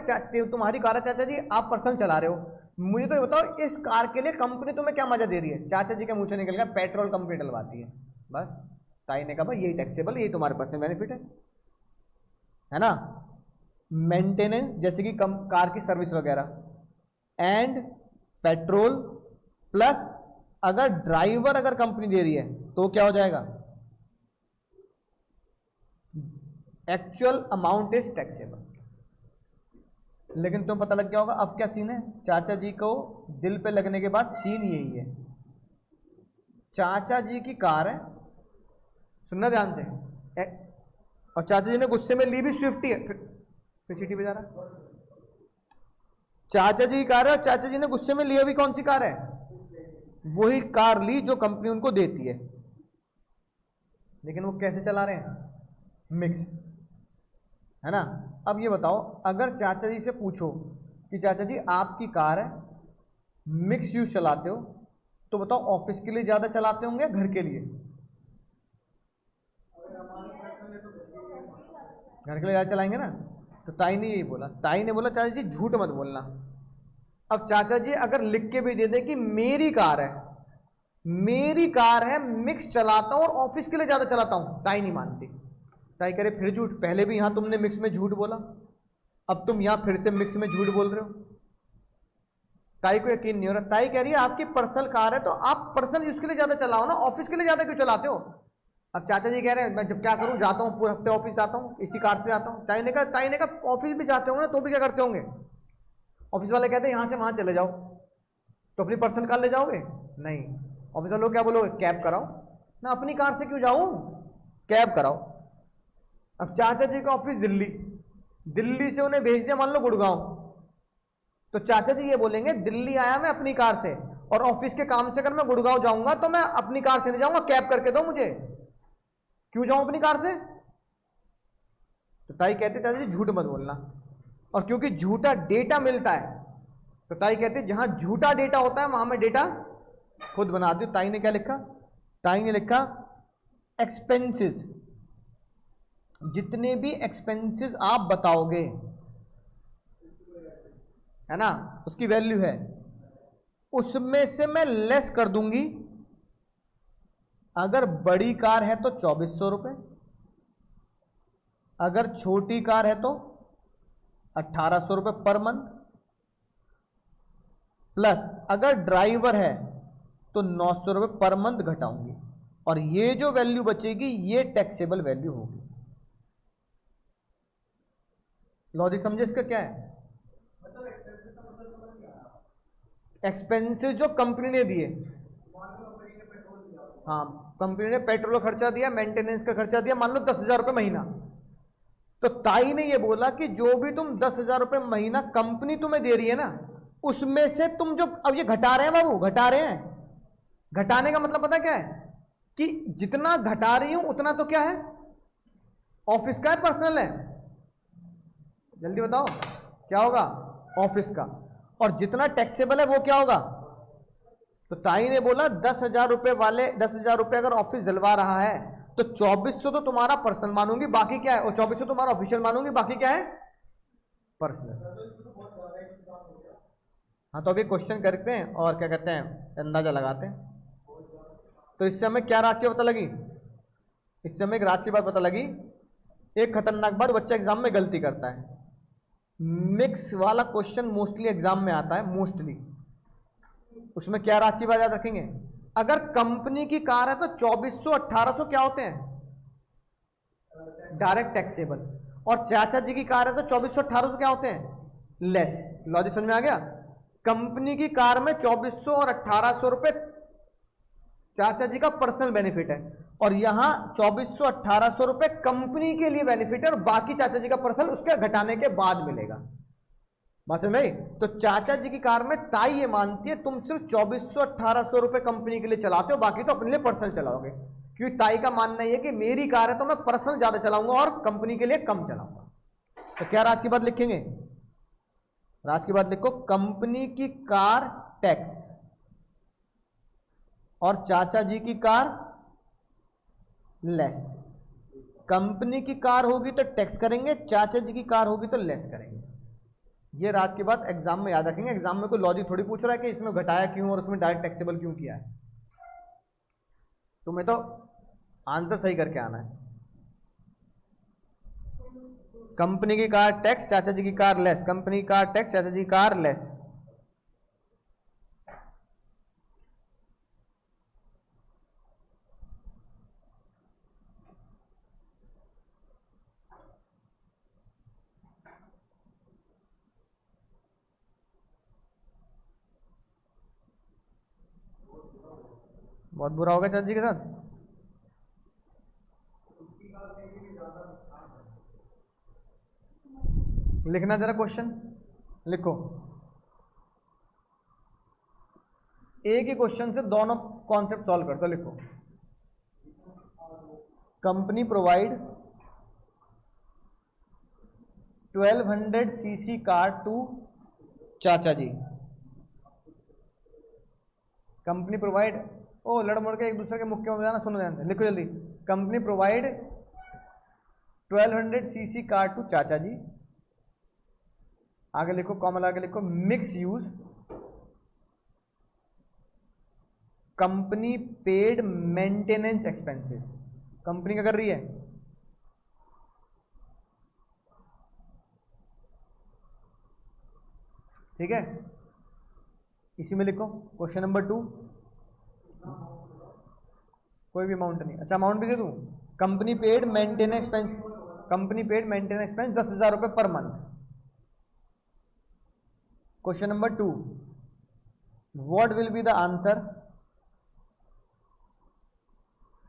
तुम्हारी कार है चाचा जी, आप पर्सनल चला रहे हो, मुझे तो बताओ इस कार के लिए कंपनी तुम्हें क्या मजा दे रही है? चाचा जी के मुंह से निकल गया पेट्रोल कंपनी डलवाती है, बस। ताई ने कहा भाई यही टैक्सेबल, यही तुम्हारे पास बेनिफिट है ना, मेंटेनेंस जैसे कि कार की सर्विस वगैरह, एंड पेट्रोल प्लस अगर ड्राइवर अगर कंपनी दे रही है तो क्या हो जाएगा, एक्चुअल अमाउंट इज टैक्सेबल। लेकिन तुम्हें पता लग गया होगा अब क्या सीन है। चाचा जी को दिल पे लगने के बाद सीन यही है, चाचा जी की कार है, सुनना ध्यान से, और चाचा जी ने गुस्से में ली भी स्विफ्ट ही है, फिर सीटी बजा रहा। चाचा जी की कार है और चाचा जी ने गुस्से में लिया भी कौन सी कार है, वही कार ली जो कंपनी उनको देती है, लेकिन वो कैसे चला रहे हैं, मिक्स, है ना। अब ये बताओ, अगर चाचा जी से पूछो कि चाचा जी आपकी कार है, मिक्स यूज चलाते हो, तो बताओ ऑफिस के लिए ज्यादा चलाते होंगे घर के लिए, घर के लिए ज्यादा चलाएंगे ना। तो ताई ने यही बोला, ताई ने बोला चाचा जी झूठ मत बोलना। अब चाचा जी अगर लिख के भी दे दे कि मेरी कार है, मेरी कार है, मिक्स चलाता हूं और ऑफिस के लिए ज्यादा चलाता हूं, ताई नहीं मानती। ताई कह रहे फिर झूठ, पहले भी यहां तुमने मिक्स में झूठ बोला, अब तुम यहां फिर से मिक्स में झूठ बोल रहे हो। ताई को यकीन नहीं हो रहा। ताई कह रही है आपकी पर्सनल कार है तो आप पर्सनल यूज के लिए ज्यादा चलाओ ना, ऑफिस के लिए ज्यादा क्यों चलाते हो। अब चाचा जी कह रहे हैं मैं जब क्या करूं, जाता हूं पूरे हफ्ते ऑफिस जाता हूं, इसी कार से जाता हूं। ताई ने कहा ऑफिस भी जाते होंगे ना तो भी क्या करते होंगे। ऑफिस वाले कहते हैं यहां से वहां चले जाओ, तो अपनी पर्सनल कार ले जाओगे नहीं। ऑफिस वाले लोग क्या बोलोगे, कैब कराओ ना, अपनी कार से क्यों जाऊं, कैब कराओ। अब चाचा जी का ऑफिस दिल्ली, दिल्ली से उन्हें भेज दिया मान लो गुड़गांव, तो चाचा जी ये बोलेंगे दिल्ली आया मैं अपनी कार से, और ऑफिस के काम से अगर मैं गुड़गांव जाऊंगा तो मैं अपनी कार से नहीं जाऊंगा, कैब करके दो मुझे, क्यों जाऊं अपनी कार से। तो ताई कहते चाचा जी झूठ मत बोलना, और क्योंकि झूठा डेटा मिलता है तो ताई कहते जहां झूठा डेटा होता है वहां मैं डेटा खुद बना दूं। ताई ने क्या लिखा, ताई ने लिखा एक्सपेंसेस, जितने भी एक्सपेंसेस आप बताओगे, है ना, उसकी वैल्यू है, उसमें से मैं लेस कर दूंगी। अगर बड़ी कार है तो 2400 रुपए, अगर छोटी कार है तो 1800 रुपए पर मंथ, प्लस अगर ड्राइवर है तो 900 रुपए पर मंथ घटाऊंगी, और ये जो वैल्यू बचेगी ये टैक्सेबल वैल्यू होगी। लॉजिक समझे इसका क्या है। एक्सपेंसेस जो कंपनी ने दिए, हाँ कंपनी ने पेट्रोल का खर्चा दिया, मेंटेनेंस का खर्चा दिया, मान लो 10,000 रुपए महीना, तो ताई ने ये बोला कि जो भी तुम 10,000 रुपए महीना कंपनी तुम्हें दे रही है ना, उसमें से तुम जो अब ये घटा रहे हैं बाबू, घटा रहे हैं, घटाने का मतलब पता क्या है कि जितना घटा रही हूं उतना तो क्या है, ऑफिस का है पर्सनल है, जल्दी बताओ क्या होगा, ऑफिस का, और जितना टैक्सेबल है वो क्या होगा। तो ताई ने बोला 10,000 रुपए वाले 10,000 रुपए अगर ऑफिस दिलवा रहा है तो 2400 तो तुम्हारा पर्सनल मानूंगी, बाकी क्या है, और 2400 तुम्हारा ऑफिशियल मानूंगी, बाकी क्या है पर्सनल। हाँ तो अभी क्वेश्चन करते हैं और क्या कहते हैं अंदाजा लगाते हैं। तो इससे हमें क्या राशि पता लगी, इससे हमें एक राशि बात पता लगी। एक खतरनाक बात बच्चा एग्जाम में गलती करता है, मिक्स वाला क्वेश्चन मोस्टली एग्जाम में आता है, मोस्टली उसमें क्या राशि की बात याद रखेंगे। अगर कंपनी की कार है तो 2400 1800 क्या होते हैं डायरेक्ट टैक्सेबल, और चाचा जी की कार है तो 2400 1800 क्या होते हैं लेस। लॉजिक समझ में आ गया। कंपनी की कार में 2400 और 1800 रुपए चाचा जी का पर्सनल बेनिफिट है, और यहां 2400 1800 रुपए कंपनी के लिए बेनिफिट है, और बाकी चाचा जी का पर्सनल उसके घटाने के बाद मिलेगा। बात समझ में? तो चाचा जी की कार में ताई ये मानती है तुम सिर्फ 2400 1800 रुपए कंपनी के लिए चलाते हो, बाकी तो अपने लिए पर्सनल चलाओगे, क्योंकि ताई का मानना यह है कि मेरी कार है तो मैं पर्सनल ज्यादा चलाऊंगा और कंपनी के लिए कम चलाऊंगा। तो क्या राज की बात लिखेंगे, राज की बात लिखो कंपनी की कार टैक्स और चाचा जी की कार लेस। कंपनी की कार होगी तो टैक्स करेंगे, चाचा जी की कार होगी तो लेस करेंगे। ये राज की बात एग्जाम में याद रखेंगे। एग्जाम में कोई लॉजिक थोड़ी पूछ रहा है कि इसमें घटाया क्यों और उसमें डायरेक्ट टैक्सेबल क्यों किया है, तुम्हें तो आंसर सही करके आना है। कंपनी की कार टैक्स, चाचा जी की कार लेस, कंपनी की कार टैक्स, चाचा जी की कार लेस। बहुत बुरा होगा चाचा जी के साथ। लिखना जरा क्वेश्चन लिखो। एक ही क्वेश्चन से दोनों कॉन्सेप्ट सॉल्व कर दो। लिखो, company provide 1200 CC car to चाचा जी। कंपनी प्रोवाइड, ओ लड़ मुड़ के एक दूसरे के मुख्य में जाना, सुनो ध्यान से, लिखो जल्दी। Company provide 1200 CC car to चाचा जी। आगे लिखो, कॉमन आगे लिखो, mix use company paid maintenance expenses. Company क्या कर रही है? ठीक है, इसी में लिखो क्वेश्चन नंबर 2। कोई भी अमाउंट नहीं, अच्छा अमाउंट भी दे दूं। Company paid maintenance expense, company paid maintenance expense 10,000 रुपए per month. Question number 2, what will be the answer,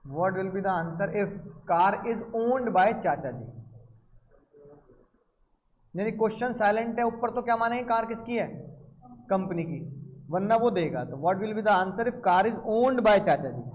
what will be the answer if car is owned bye चाचा जी। यानी क्वेश्चन साइलेंट है ऊपर, तो क्या मानेंगे कार किसकी है? कंपनी की, वरना वो देगा। तो what will be the answer if car is owned bye चाचा जी।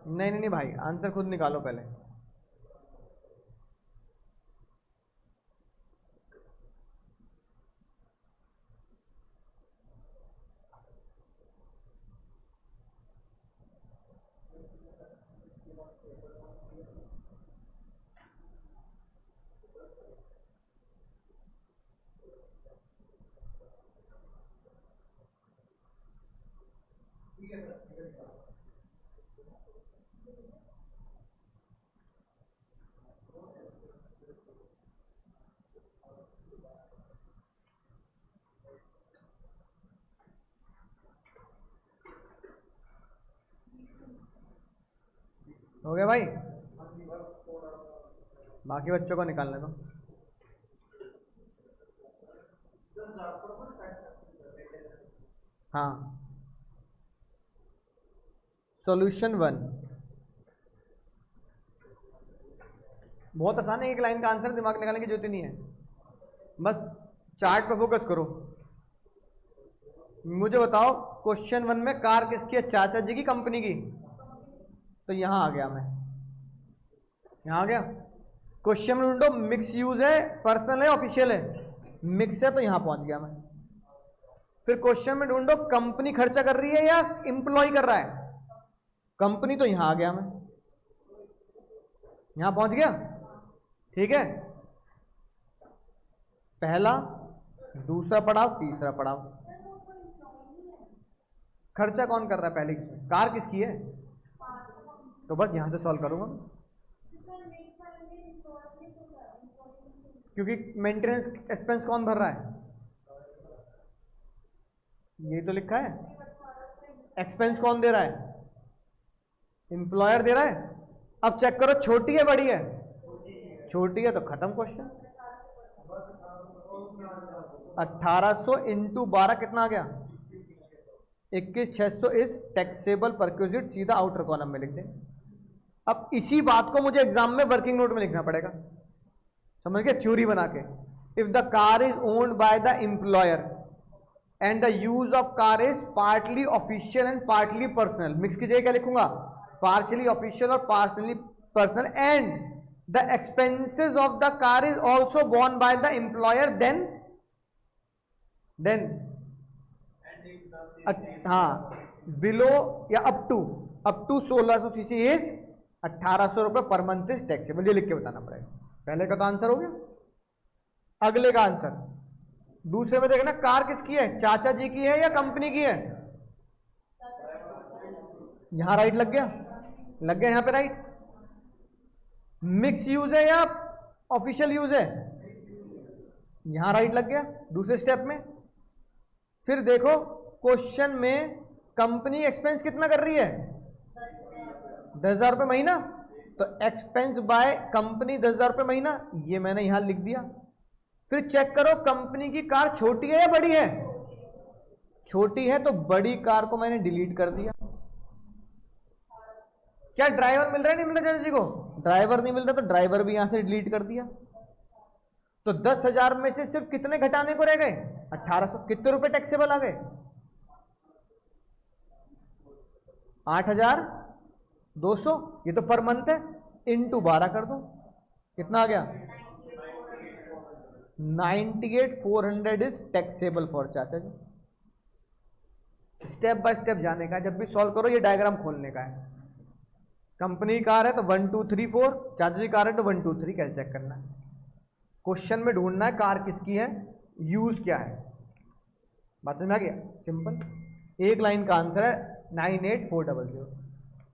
नहीं नहीं नहीं भाई, आंसर खुद निकालो पहले। हो गया भाई, बाकी बच्चों को निकालने दो। हाँ, सॉल्यूशन 1 बहुत आसान है, एक लाइन का आंसर, दिमाग लगाने की जरूरत नहीं है, बस चार्ट पे फोकस करो। मुझे बताओ क्वेश्चन 1 में कार किसकी है? चाचा जी की, कंपनी की? तो यहां आ गया मैं, यहां आ गया। क्वेश्चन में ढूंढो मिक्स यूज है, पर्सनल है, ऑफिशियल है। मिक्स है तो यहां पहुंच गया मैं। फिर क्वेश्चन में ढूंढो कंपनी खर्चा कर रही है या इंप्लॉय कर रहा है? कंपनी, तो यहां आ गया मैं, यहां पहुंच गया। ठीक है, पहला, दूसरा पड़ाव, तीसरा पड़ाव। खर्चा कौन कर रहा है? पहले कार किसकी है? तो बस यहां से सॉल्व करूंगा, क्योंकि मेंटेनेंस एक्सपेंस कौन भर रहा है? ये तो लिखा है। एक्सपेंस कौन दे रहा है? एम्प्लॉयर दे रहा है। अब चेक करो छोटी है बड़ी है? छोटी है, तो खत्म क्वेश्चन। 1800 इंटू 12 कितना आ गया? 21,600 इज टैक्सेबल परक्विजिट, सीधा आउटर कॉलम में लिख दें। अब इसी बात को मुझे एग्जाम में वर्किंग नोट में लिखना पड़ेगा, समझ गए? थ्योरी बना के, if the car is owned by the employer and the use of car is partly official and partly personal, mix की जगह क्या लिखूंगा? पार्शली ऑफिशियल और partially personal, and the expenses of the car is also borne by the employer, then हाँ, बिलो या अप टू 1600 सीसी इज 1800 रुपए पर मंथ इज टैक्सेबल। ये लिख के बताना पड़ेगा। पहले का तो आंसर हो गया, अगले का आंसर दूसरे में देखना, कार किसकी है? चाचा जी की है या कंपनी की है? यहां राइट लग गया, लग गया यहां पे राइट। मिक्स यूज है या ऑफिशियल यूज है? यहां राइट लग गया दूसरे स्टेप में। फिर देखो क्वेश्चन में कंपनी एक्सपेंस कितना कर रही है? 10,000 रुपये महीना। तो एक्सपेंस बाय कंपनी 10,000 रुपये महीना, ये मैंने यहां लिख दिया। फिर चेक करो कंपनी की कार छोटी है या बड़ी है? छोटी है, तो बड़ी कार को मैंने डिलीट कर दिया। क्या ड्राइवर मिल रहा है? नहीं मिल रहा चाचा जी को? ड्राइवर नहीं मिल रहा तो ड्राइवर भी यहां से डिलीट कर दिया। तो 10,000 में से सिर्फ कितने घटाने को रह गए? 1800। कितने रुपए टैक्सेबल आ गए? 8,200। ये तो पर मंथ है, इंटू 12 कर दो, कितना आ गया? 98,400 इज टैक्सेबल फॉर चाचा जी। स्टेप बाय स्टेप जाने का, जब भी सॉल्व करो ये डायग्राम खोलने का है। कंपनी कार है तो 1 2 3 4, चाचा जी कार है तो 1 2 3 कैसे चेक करना है? क्वेश्चन में ढूंढना है कार किसकी है, यूज क्या है। बात समझ में आ गया? सिंपल एक लाइन का आंसर है 98,400।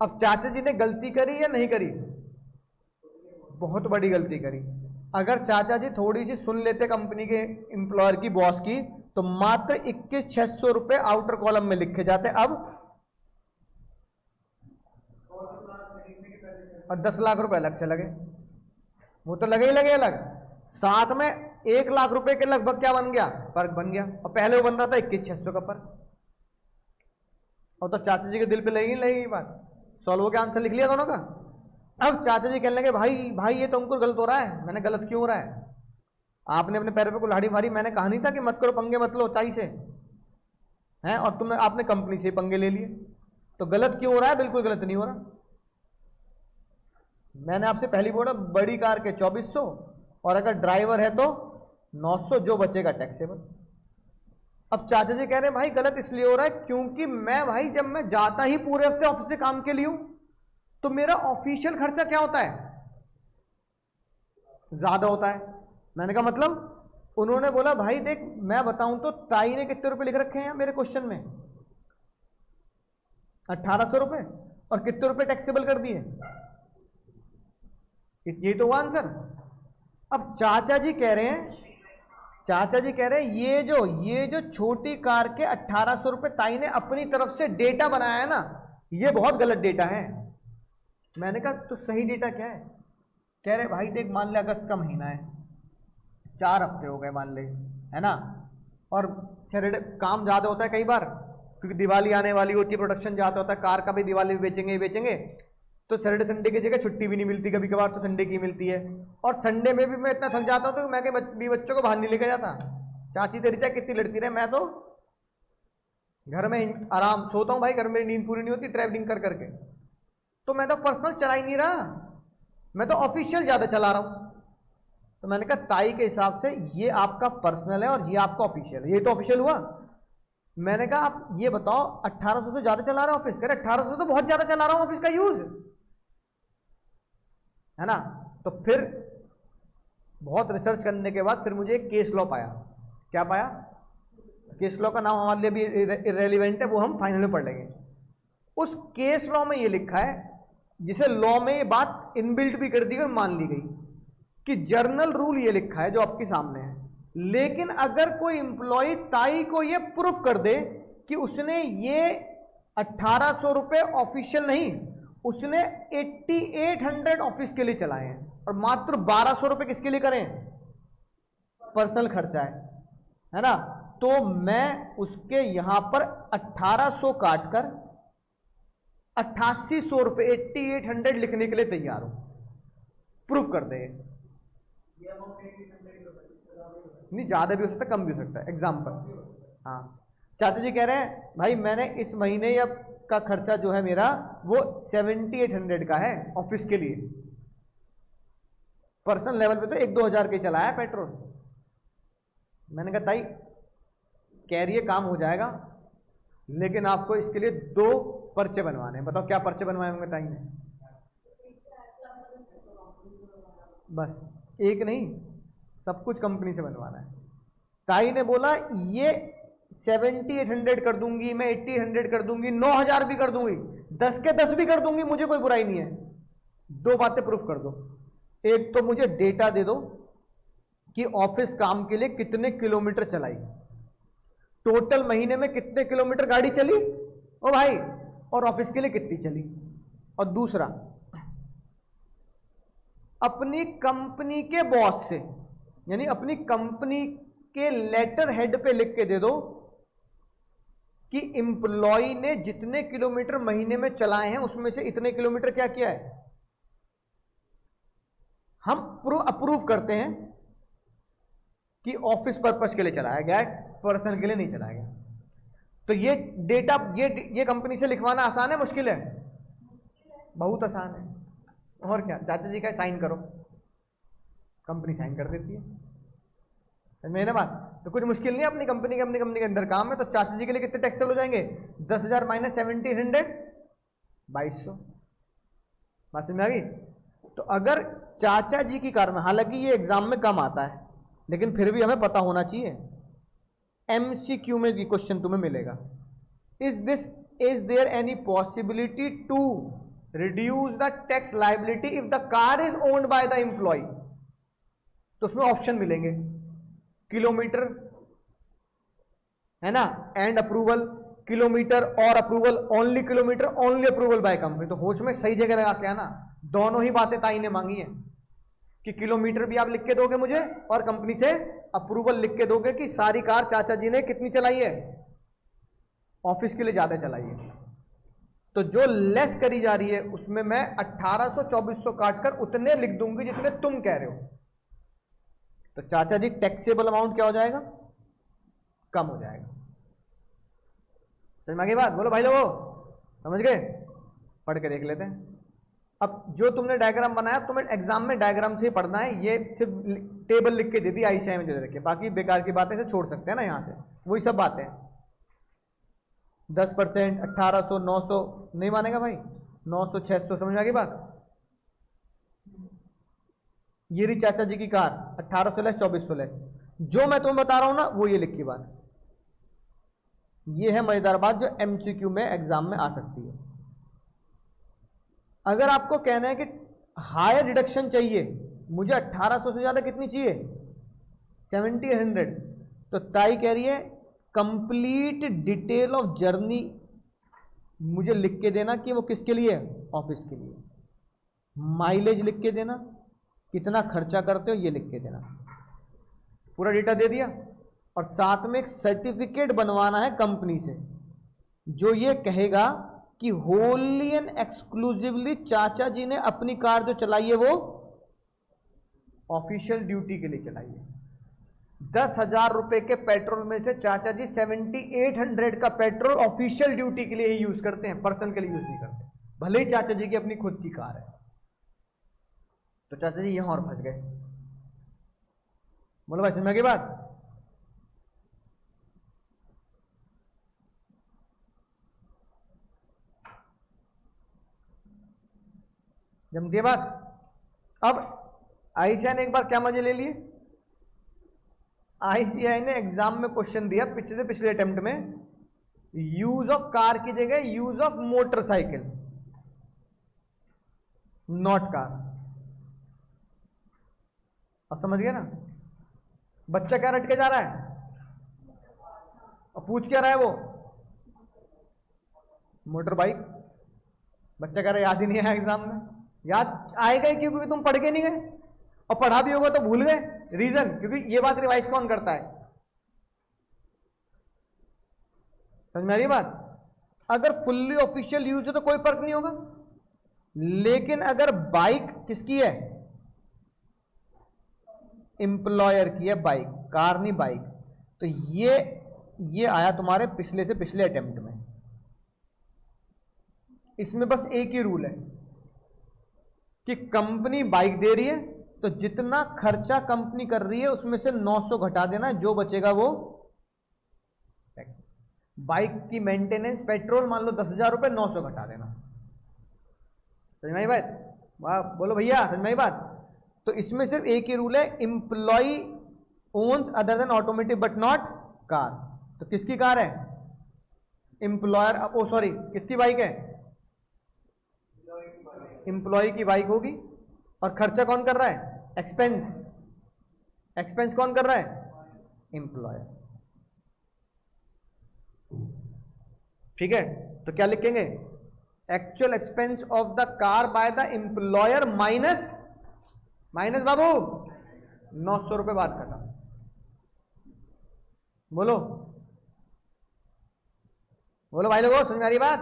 अब चाचा जी ने गलती करी या नहीं करी? बहुत बड़ी गलती करी। अगर चाचा जी थोड़ी सी सुन लेते कंपनी के एम्प्लॉयर की, बॉस की, तो मात्र 21,600 रुपए आउटर कॉलम में लिखे जाते। अब और 10 लाख रुपए अलग से लगे, वो तो लगे ही लगे अलग। साथ में 1 लाख रुपए के लगभग क्या बन गया? फर्क बन गया। और पहले वो बन रहा था 21,600 का फर्क। और तो चाचा जी के दिल पे लगेगी बात। सॉल्व हो गया, आंसर लिख लिया दोनों का। अब चाचा जी कहने लगे भाई ये तो अंकुर गलत हो रहा है। मैंने गलत क्यों हो रहा है? आपने अपने पैर पे कुल्हाड़ी मारी, मैंने कहा नहीं था कि मत करो पंगे मत लो ताई से हैं, और आपने कंपनी से पंगे ले लिए। तो गलत क्यों हो रहा है? बिल्कुल गलत नहीं हो रहा। मैंने आपसे पहली बोला बड़ी कार के 2,400, और अगर ड्राइवर है तो 900, जो बचेगा टैक्सेबल। अब चाचा जी कह रहे हैं भाई गलत इसलिए हो रहा है क्योंकि मैं भाई जब मैं जाता ही पूरे हफ्ते ऑफिस से काम के लिए हूं, तो मेरा ऑफिशियल खर्चा क्या होता है? ज्यादा होता है। मैंने कहा मतलब? उन्होंने बोला भाई देख मैं बताऊं तो ताई ने कितने रुपए लिख रखे हैं मेरे क्वेश्चन में? 1,800 रुपए, और कितने रुपए टैक्सेबल कर दिए? ये तो आंसर। अब चाचा जी कह रहे हैं ये जो छोटी कार के 1,800 रुपए ताई ने अपनी तरफ से डेटा बनाया है ना, ये बहुत गलत डेटा है। मैंने कहा तो सही डेटा क्या है? कह रहे भाई देख मान ले अगस्त का महीना है, 4 हफ्ते हो गए मान ले, है ना, और सैटरडे काम ज्यादा होता है कई बार क्योंकि दिवाली आने वाली होती है, प्रोडक्शन ज्यादा होता है, कार का भी दिवाली भी बेचेंगे, तो सैटरडे संडे की जगह छुट्टी भी नहीं मिलती, कभी कभार तो संडे की मिलती है। और संडे में भी मैं इतना थक जाता हूँ तो मैं भी बच्चों को बाहर नहीं लेकर जाता। चाची तेरी चाहे कितनी लड़ती रहे, मैं तो घर में आराम सोता हूँ भाई, घर में नींद पूरी नहीं होती ट्रैवलिंग कर करके। तो मैं तो पर्सनल चला ही नहीं रहा, मैं तो ऑफिशियल ज्यादा चला रहा हूँ। तो मैंने कहा ताई के हिसाब से ये आपका पर्सनल है और ये आपका ऑफिशियल है। ये तो ऑफिशियल हुआ। मैंने कहा आप ये बताओ 1,800 से ज्यादा चला रहा हूँ ऑफिस? कह रहे 1,800 तो बहुत ज्यादा चला रहा हूँ ऑफिस का यूज, है ना। तो फिर बहुत रिसर्च करने के बाद फिर मुझे एक केस लॉ पाया। क्या पाया? केस लॉ का नाम हमारे लिए भी इररिलेवेंट है, वो हम फाइनल में पढ़ लेंगे। उस केस लॉ में ये लिखा है, जिसे लॉ में ये बात इनबिल्ट भी कर दी और मान ली गई, कि जर्नल रूल ये लिखा है जो आपके सामने है, लेकिन अगर कोई एम्प्लॉय ताई को ये प्रूफ कर दे कि उसने ये 1,800 रुपए ऑफिशियल नहीं, उसने 8,800 ऑफिस के लिए चलाए हैं और मात्र 1,200 रुपए किसके लिए करें? पर्सनल खर्चा है ना। तो मैं उसके यहां पर 1,800 काटकर 8,800 रुपए 8,800 लिखने के लिए तैयार हूं। प्रूफ कर दे। नहीं ज्यादा भी हो सकता, कम भी हो सकता है। एग्जाम्पल, हाँ चाचा जी कह रहे हैं भाई मैंने इस महीने या का खर्चा जो है मेरा वो 7,800 का है ऑफिस के लिए। पर्सनल लेवल पे तो 1-2 हजार के चला है पेट्रोल। मैंने कहा ताई कह रही है काम हो जाएगा, लेकिन आपको इसके लिए 2 पर्चे बनवाने हैं। बताओ क्या पर्चे बनवाए होंगे ताई ने? बस एक नहीं, सब कुछ कंपनी से बनवाना है। ताई ने बोला ये 7,800 कर दूंगी, मैं 8,800 कर दूंगी, 9,000 भी कर दूंगी, 10 के 10 भी कर दूंगी, मुझे कोई बुराई नहीं है। 2 बातें प्रूफ कर दो। एक तो मुझे डेटा दे दो कि ऑफिस काम के लिए कितने किलोमीटर चलाई, टोटल महीने में कितने किलोमीटर गाड़ी चली ओ भाई, और ऑफिस के लिए कितनी चली। और दूसरा, अपनी कंपनी के बॉस से, यानी अपनी कंपनी के लेटर हेड पे लिख के दे दो कि एम्प्लॉय ने जितने किलोमीटर महीने में चलाए हैं उसमें से इतने किलोमीटर क्या किया है, हम अप्रूव करते हैं कि ऑफिस पर्पस के लिए चलाया गया है, पर्सनल के लिए नहीं चलाया गया। तो ये डेटा ये कंपनी से लिखवाना आसान है मुश्किल है? बहुत आसान है। और क्या, चाचा जी का साइन करो, कंपनी साइन कर देती है। मेरे बात तो कुछ मुश्किल नहीं है, अपनी कंपनी के अंदर काम है। तो चाचा जी के लिए कितने टैक्सेबल हो जाएंगे? 10,000 माइनस 1700, 2200। बात समझ में आ गई? तो अगर चाचा जी की कार में, हालांकि ये एग्जाम में कम आता है लेकिन फिर भी हमें पता होना चाहिए, एमसीक्यू में भी क्वेश्चन तुम्हें मिलेगा, is there any possibility to reduce the tax liability if the car is owned by the employee? तो उसमें ऑप्शन मिलेंगे, किलोमीटर है ना, एंड अप्रूवल, किलोमीटर और approval, only kilometre, only approval by company. तो होश में सही जगह लगा के आना, दोनों ही बातें ताई ने मांगी है कि किलोमीटर भी आप लिख के दोगे मुझे और कंपनी से अप्रूवल लिख के दोगे कि सारी कार चाचा जी ने कितनी चलाई है, ऑफिस के लिए ज्यादा चलाई है। तो जो लेस करी जा रही है उसमें मैं 1800 2400 काटकर उतने लिख दूंगी जितने तुम कह रहे हो। तो चाचा जी टैक्सेबल अमाउंट क्या हो जाएगा? कम हो जाएगा। समझ में आ गई बात? बोलो भाई लोगों, समझ गए? पढ़ के देख लेते हैं। अब जो तुमने डायग्राम बनाया तुम्हें एग्जाम में डायग्राम से ही पढ़ना है, ये सिर्फ टेबल लिख के दे दी आईसीआई में जो रखे, बाकी बेकार की बातें से छोड़ सकते हैं ना, यहां से वही सब बातें। 10%, 1800, 900 नहीं मानेगा भाई, 900, 600, समझ में आ गई बात? ये रही चाचा जी की कार, 1800 लेस 2400 लेस। जो मैं तुम्हें बता रहा हूं ना वो ये लिखी बात, ये है मजेदार बात जो एमसीक्यू में एग्जाम में आ सकती है। अगर आपको कहना है कि हायर डिडक्शन चाहिए, मुझे 1800 से ज्यादा कितनी चाहिए, 1700, तो ताई कह रही है कंप्लीट डिटेल ऑफ जर्नी मुझे लिख के देना कि वो किसके लिए है, ऑफिस के लिए। माइलेज लिख के देना, कितना खर्चा करते हो ये लिख के देना, पूरा डेटा दे दिया। और साथ में एक सर्टिफिकेट बनवाना है कंपनी से जो ये कहेगा कि होली एंड एक्सक्लूसिवली चाचा जी ने अपनी कार जो चलाई है वो ऑफिशियल ड्यूटी के लिए चलाई है। 10,000 रुपए के पेट्रोल में से चाचा जी 7,800 का पेट्रोल ऑफिशियल ड्यूटी के लिए ही यूज करते हैं, पर्सनल के लिए यूज नहीं करते, भले ही चाचा जी की अपनी खुद की कार है। तो चाचा जी यहां और फंस गए। बोलो भाई, समझ की बात? जमती बात? अब आईसीआई ने एक बार क्या मजे ले लिए, आईसीआई ने एग्जाम में क्वेश्चन दिया पिछले अटेम्प्ट में, यूज ऑफ कार की जगह use of motorcycle, not car. अब समझ गया ना? बच्चा क्या रट के जा रहा है और पूछ क्या रहा है वो, मोटर बाइक। बच्चा कह रहा है याद ही नहीं आया एग्जाम में। याद आएगा ही क्योंकि तुम पढ़ के नहीं गए, और पढ़ा भी होगा तो भूल गए। रीजन, क्योंकि ये बात रिवाइज कौन करता है? समझ में आ रही बात? अगर फुल्ली ऑफिशियल यूज है तो कोई फर्क नहीं होगा, लेकिन अगर बाइक किसकी है, एम्प्लॉयर की है बाइक, कार नहीं बाइक, तो ये आया तुम्हारे पिछले से पिछले अटेम्प्ट में। इसमें बस एक ही रूल है कि कंपनी बाइक दे रही है तो जितना खर्चा कंपनी कर रही है उसमें से 900 घटा देना, जो बचेगा वो बाइक की मेंटेनेंस, पेट्रोल मान लो 10,000 रुपए, 900 घटा देना। समझ में आई बात? वाह, बोलो भैया, समझ में आई बात? तो इसमें सिर्फ एक ही रूल है, employee owns other than automotive but not car. तो किसकी कार है? एम्प्लॉयर, ओ सॉरी, किसकी बाइक है? एम्प्लॉय की बाइक होगी, और खर्चा कौन कर रहा है? एक्सपेंस। एक्सपेंस कौन कर रहा है? एम्प्लॉयर। ठीक है, तो क्या लिखेंगे? Actual expense of the car by the employer minus बाबू 900 रुपए बात करना। बोलो बोलो भाई लोगों, समझ में आ रही बात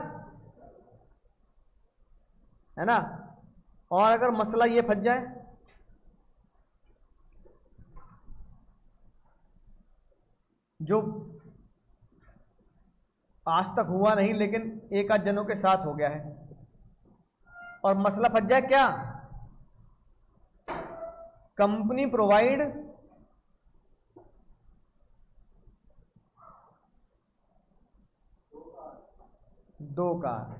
है ना? और अगर मसला ये फंस जाए, जो आज तक हुआ नहीं लेकिन एक आध जनों के साथ हो गया है, और मसला फंस जाए क्या? कंपनी प्रोवाइड दो कार।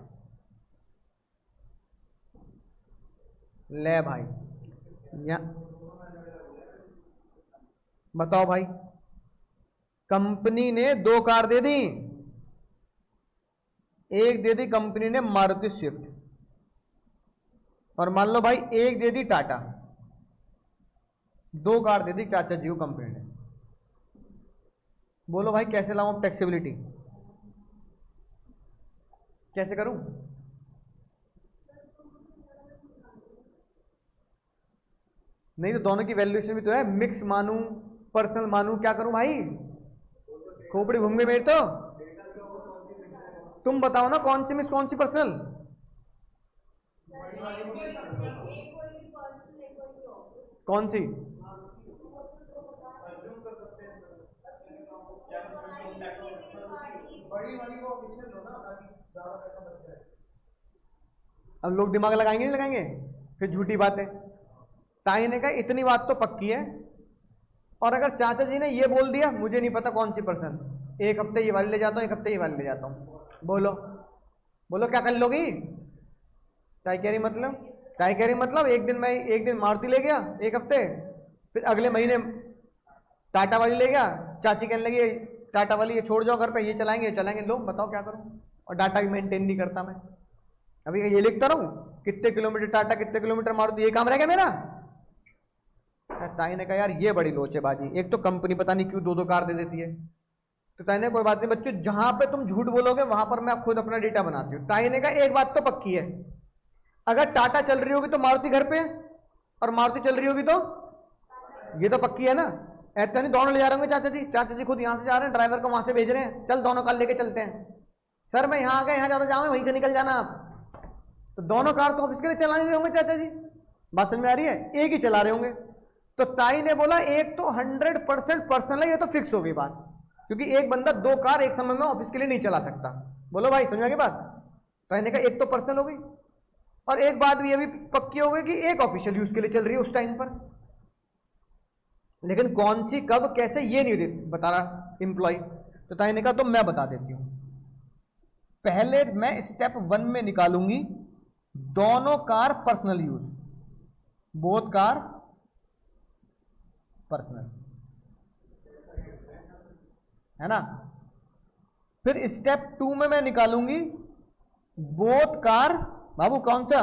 ले भाई, या बताओ भाई, कंपनी ने दो कार दे दी। एक दे दी कंपनी ने मारुति स्विफ्ट, और मान लो भाई एक दे दी टाटा। दो कार दे दी चाचा जी को कंपनी ने। बोलो भाई कैसे लाऊं टैक्सेबिलिटी? कैसे करूं? नहीं तो दोनों की वैल्यूएशन भी तो है, मिक्स मानूं पर्सनल मानूं, क्या करूं भाई? खोपड़ी घूम गई मेरी तो। तुम बताओ ना कौन सी मिक्स कौन सी पर्सनल? कौन सी? अब लोग दिमाग लगाएंगे नहीं लगाएंगे? फिर झूठी बात है। ताई ने कहा इतनी बात तो पक्की है, और अगर चाचा जी ने ये बोल दिया मुझे नहीं पता कौन सी पर्सन, एक हफ्ते ये वाली ले जाता हूँ, एक हफ्ते ये वाली ले जाता हूँ, बोलो बोलो क्या कर लोगी? ताई कह रही मतलब, ताई कह रही मतलब एक दिन मारुति ले गया एक हफ्ते, फिर अगले महीने टाटा वाली ले गया। चाची कहने लगी टाटा वाली ये छोड़ जाओ घर पे, ये चलाएंगे। लो बताओ क्या करूं? और डाटा भी मेंटेन नहीं करता मैं। अभी ये लिखता रहूं कितने किलोमीटर टाटा कितने किलोमीटर मारुति, ये काम रह गया मेरा। ताई ने कहा यार ये बड़ी लोचेबाजी, एक तो कंपनी पता नहीं क्यों दो दो कार दे देती है। तो ताई ने कोई बात नहीं बच्चों, जहां पे तुम झूठ बोलोगे वहां पर मैं खुद अपना डेटा बनाती हूँ। ताई ने कहा एक बात तो पक्की है, अगर टाटा चल रही होगी तो मारुति घर पे है, और मारुति चल रही होगी तो ये तो पक्की है ना। ऐसा नहीं दोनों ले जा रहे होंगे चाचा जी खुद यहाँ से जा रहे हैं, ड्राइवर को वहां से भेज रहे हैं, चल दोनों कार लेके चलते हैं। सर मैं यहाँ आ गया, यहाँ ज्यादा जाऊंगा, वहीं से निकल जाना आप। तो दोनों कार तो ऑफिस के लिए चला नहीं रहे होंगे चाचा जी, बात समझ में आ रही है? एक ही चला रहे होंगे। तो ताई ने बोला एक तो 100% पर्सनल है, ये तो फिक्स हो गई बात, क्योंकि एक बंदा दो कार एक समय में ऑफिस के लिए नहीं चला सकता। बोलो भाई समझ में आ गई बात? ताई ने कहा एक तो पर्सनल हो गई, और एक बात भी अभी पक्की हो गई कि एक ऑफिशियल यूज के लिए चल रही है उस टाइम पर, लेकिन कौन सी कब कैसे ये नहीं बता रहा एम्प्लॉय। तो ताई ने कहा तो मैं बता देती हूं। पहले मैं स्टेप 1 में निकालूंगी दोनों car personal use, both car personal, है ना। फिर स्टेप 2 में मैं निकालूंगी बोथ कार, बाबू कौन सा?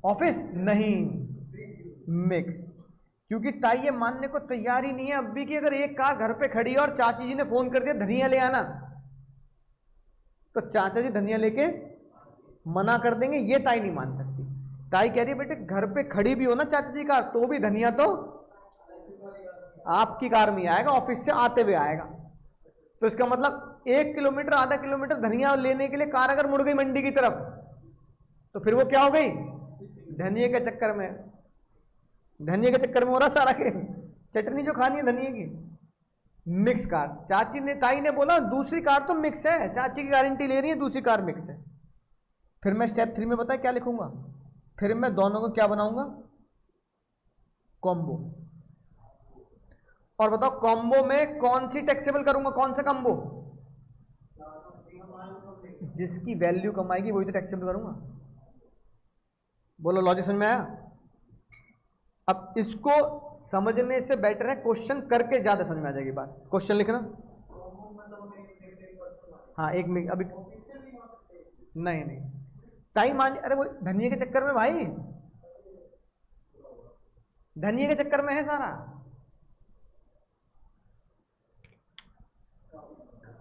ऑफिस नहीं, मिक्स। क्योंकि ताई ये मानने को तैयार ही नहीं है अब भी कि अगर एक कार घर पे खड़ी है और चाची जी ने फोन कर दिया धनिया ले आना, तो चाचा जी धनिया लेके मना कर देंगे, ये ताई नहीं मान सकती। ताई कह रही है बेटे घर पे खड़ी भी हो ना चाचा जी कार, तो भी धनिया तो आपकी कार में आएगा, ऑफिस से आते हुए आएगा। तो इसका मतलब 1 किलोमीटर आधा किलोमीटर धनिया लेने के लिए कार अगर मुड़ गई मंडी की तरफ, तो फिर वो क्या हो गई? धनिया के चक्कर में, धनिया के चक्कर में हो रहा सारा खेल। चटनी जो खानी है धनिया की, मिक्स कार। चाची ने ताई ने बोला दूसरी कार तो मिक्स है, चाची की गारंटी ले रही है दूसरी कार मिक्स है। फिर मैं स्टेप 3 में पता है क्या लिखूंगा? फिर मैं दोनों को क्या बनाऊंगा? कॉम्बो। और बताओ कॉम्बो में कौन सी टैक्सेबल करूंगा? कौन सा कॉम्बो? जिसकी वैल्यू कमाएगी वही तो टैक्सेबल करूंगा। बोलो लॉजिक समझ में आया? अब इसको समझने से बेटर है क्वेश्चन करके ज्यादा समझ में आ जाएगी बात। क्वेश्चन लिखना। हाँ एक मिनट अभी, नहीं ताई मान, अरे वो धनिया के चक्कर में भाई, धनिये के चक्कर में है सारा।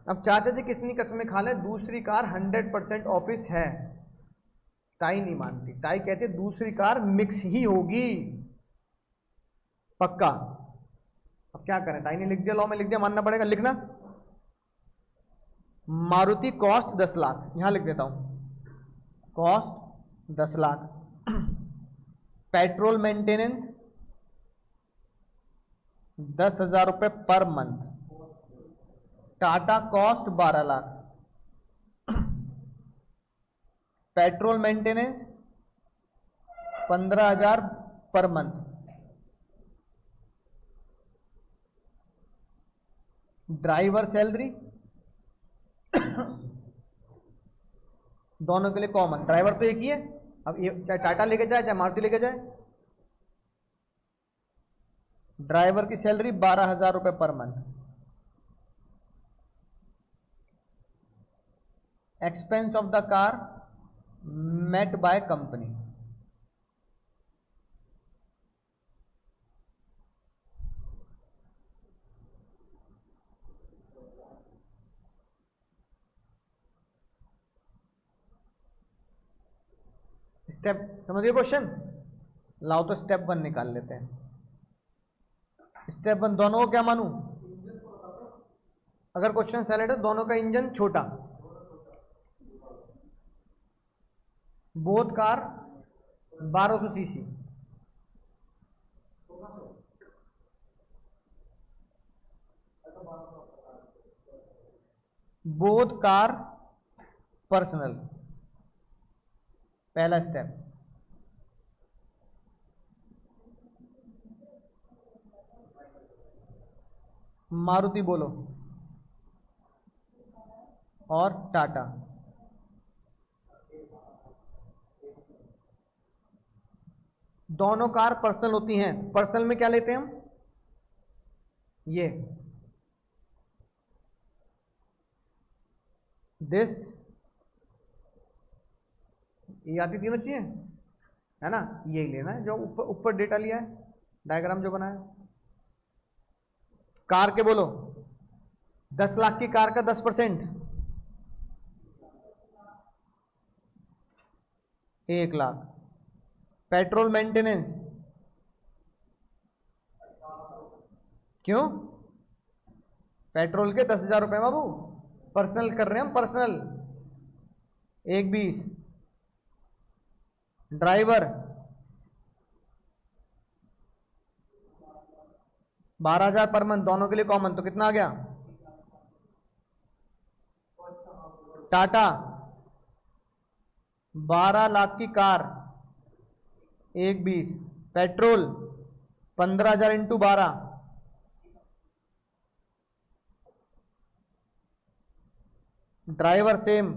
अब चाचा जी कितनी कस्में खा ले, दूसरी कार 100% ऑफिस है। ताई नहीं मानती, ताई कहती है दूसरी कार मिक्स ही होगी पक्का। अब क्या करें, ताई ने लिख दिया, लॉ में लिख दिया, मानना पड़ेगा। लिखना, मारुति कॉस्ट 10 लाख, यहां लिख देता हूं, कॉस्ट 10 लाख। पेट्रोल मेंटेनेंस 10,000 रुपए per month. Tata cost 12 lakh. Petrol maintenance 15,000 per month. Driver salary दोनों के लिए कॉमन, ड्राइवर तो एक ही है। अब ये चाहे टाटा लेके जाए चाहे मारुति लेके जाए, ड्राइवर की सैलरी 12,000 रुपए per month. Expense of the car met by company. Step समझिए क्वेश्चन। लाओ तो स्टेप 1 निकाल लेते हैं। स्टेप 1 दोनों को क्या मानूं? अगर क्वेश्चन सैलेड है, दोनों का इंजन छोटा, both car 1200 CC, both car personal, पहला स्टेप। मारुति बोलो और टाटा। दोनों कार पर्सनल होती हैं। पर्सनल में क्या लेते हैं हम? ये दिस, ये आती तीनों चाहिए है ना, यही लेना है जो ऊपर डेटा लिया है, डायग्राम जो बनाया। कार के बोलो, 10 लाख की कार का 10% 1 लाख। पेट्रोल मेंटेनेंस क्यों? पेट्रोल के 10,000 रुपए बाबू, पर्सनल कर रहे हैं हम, पर्सनल 1,20। ड्राइवर 12,000 पर मंथ, दोनों के लिए कॉमन, तो कितना आ गया? टाटा 12 लाख की car 1,20, petrol 15,000 into 12, driver same,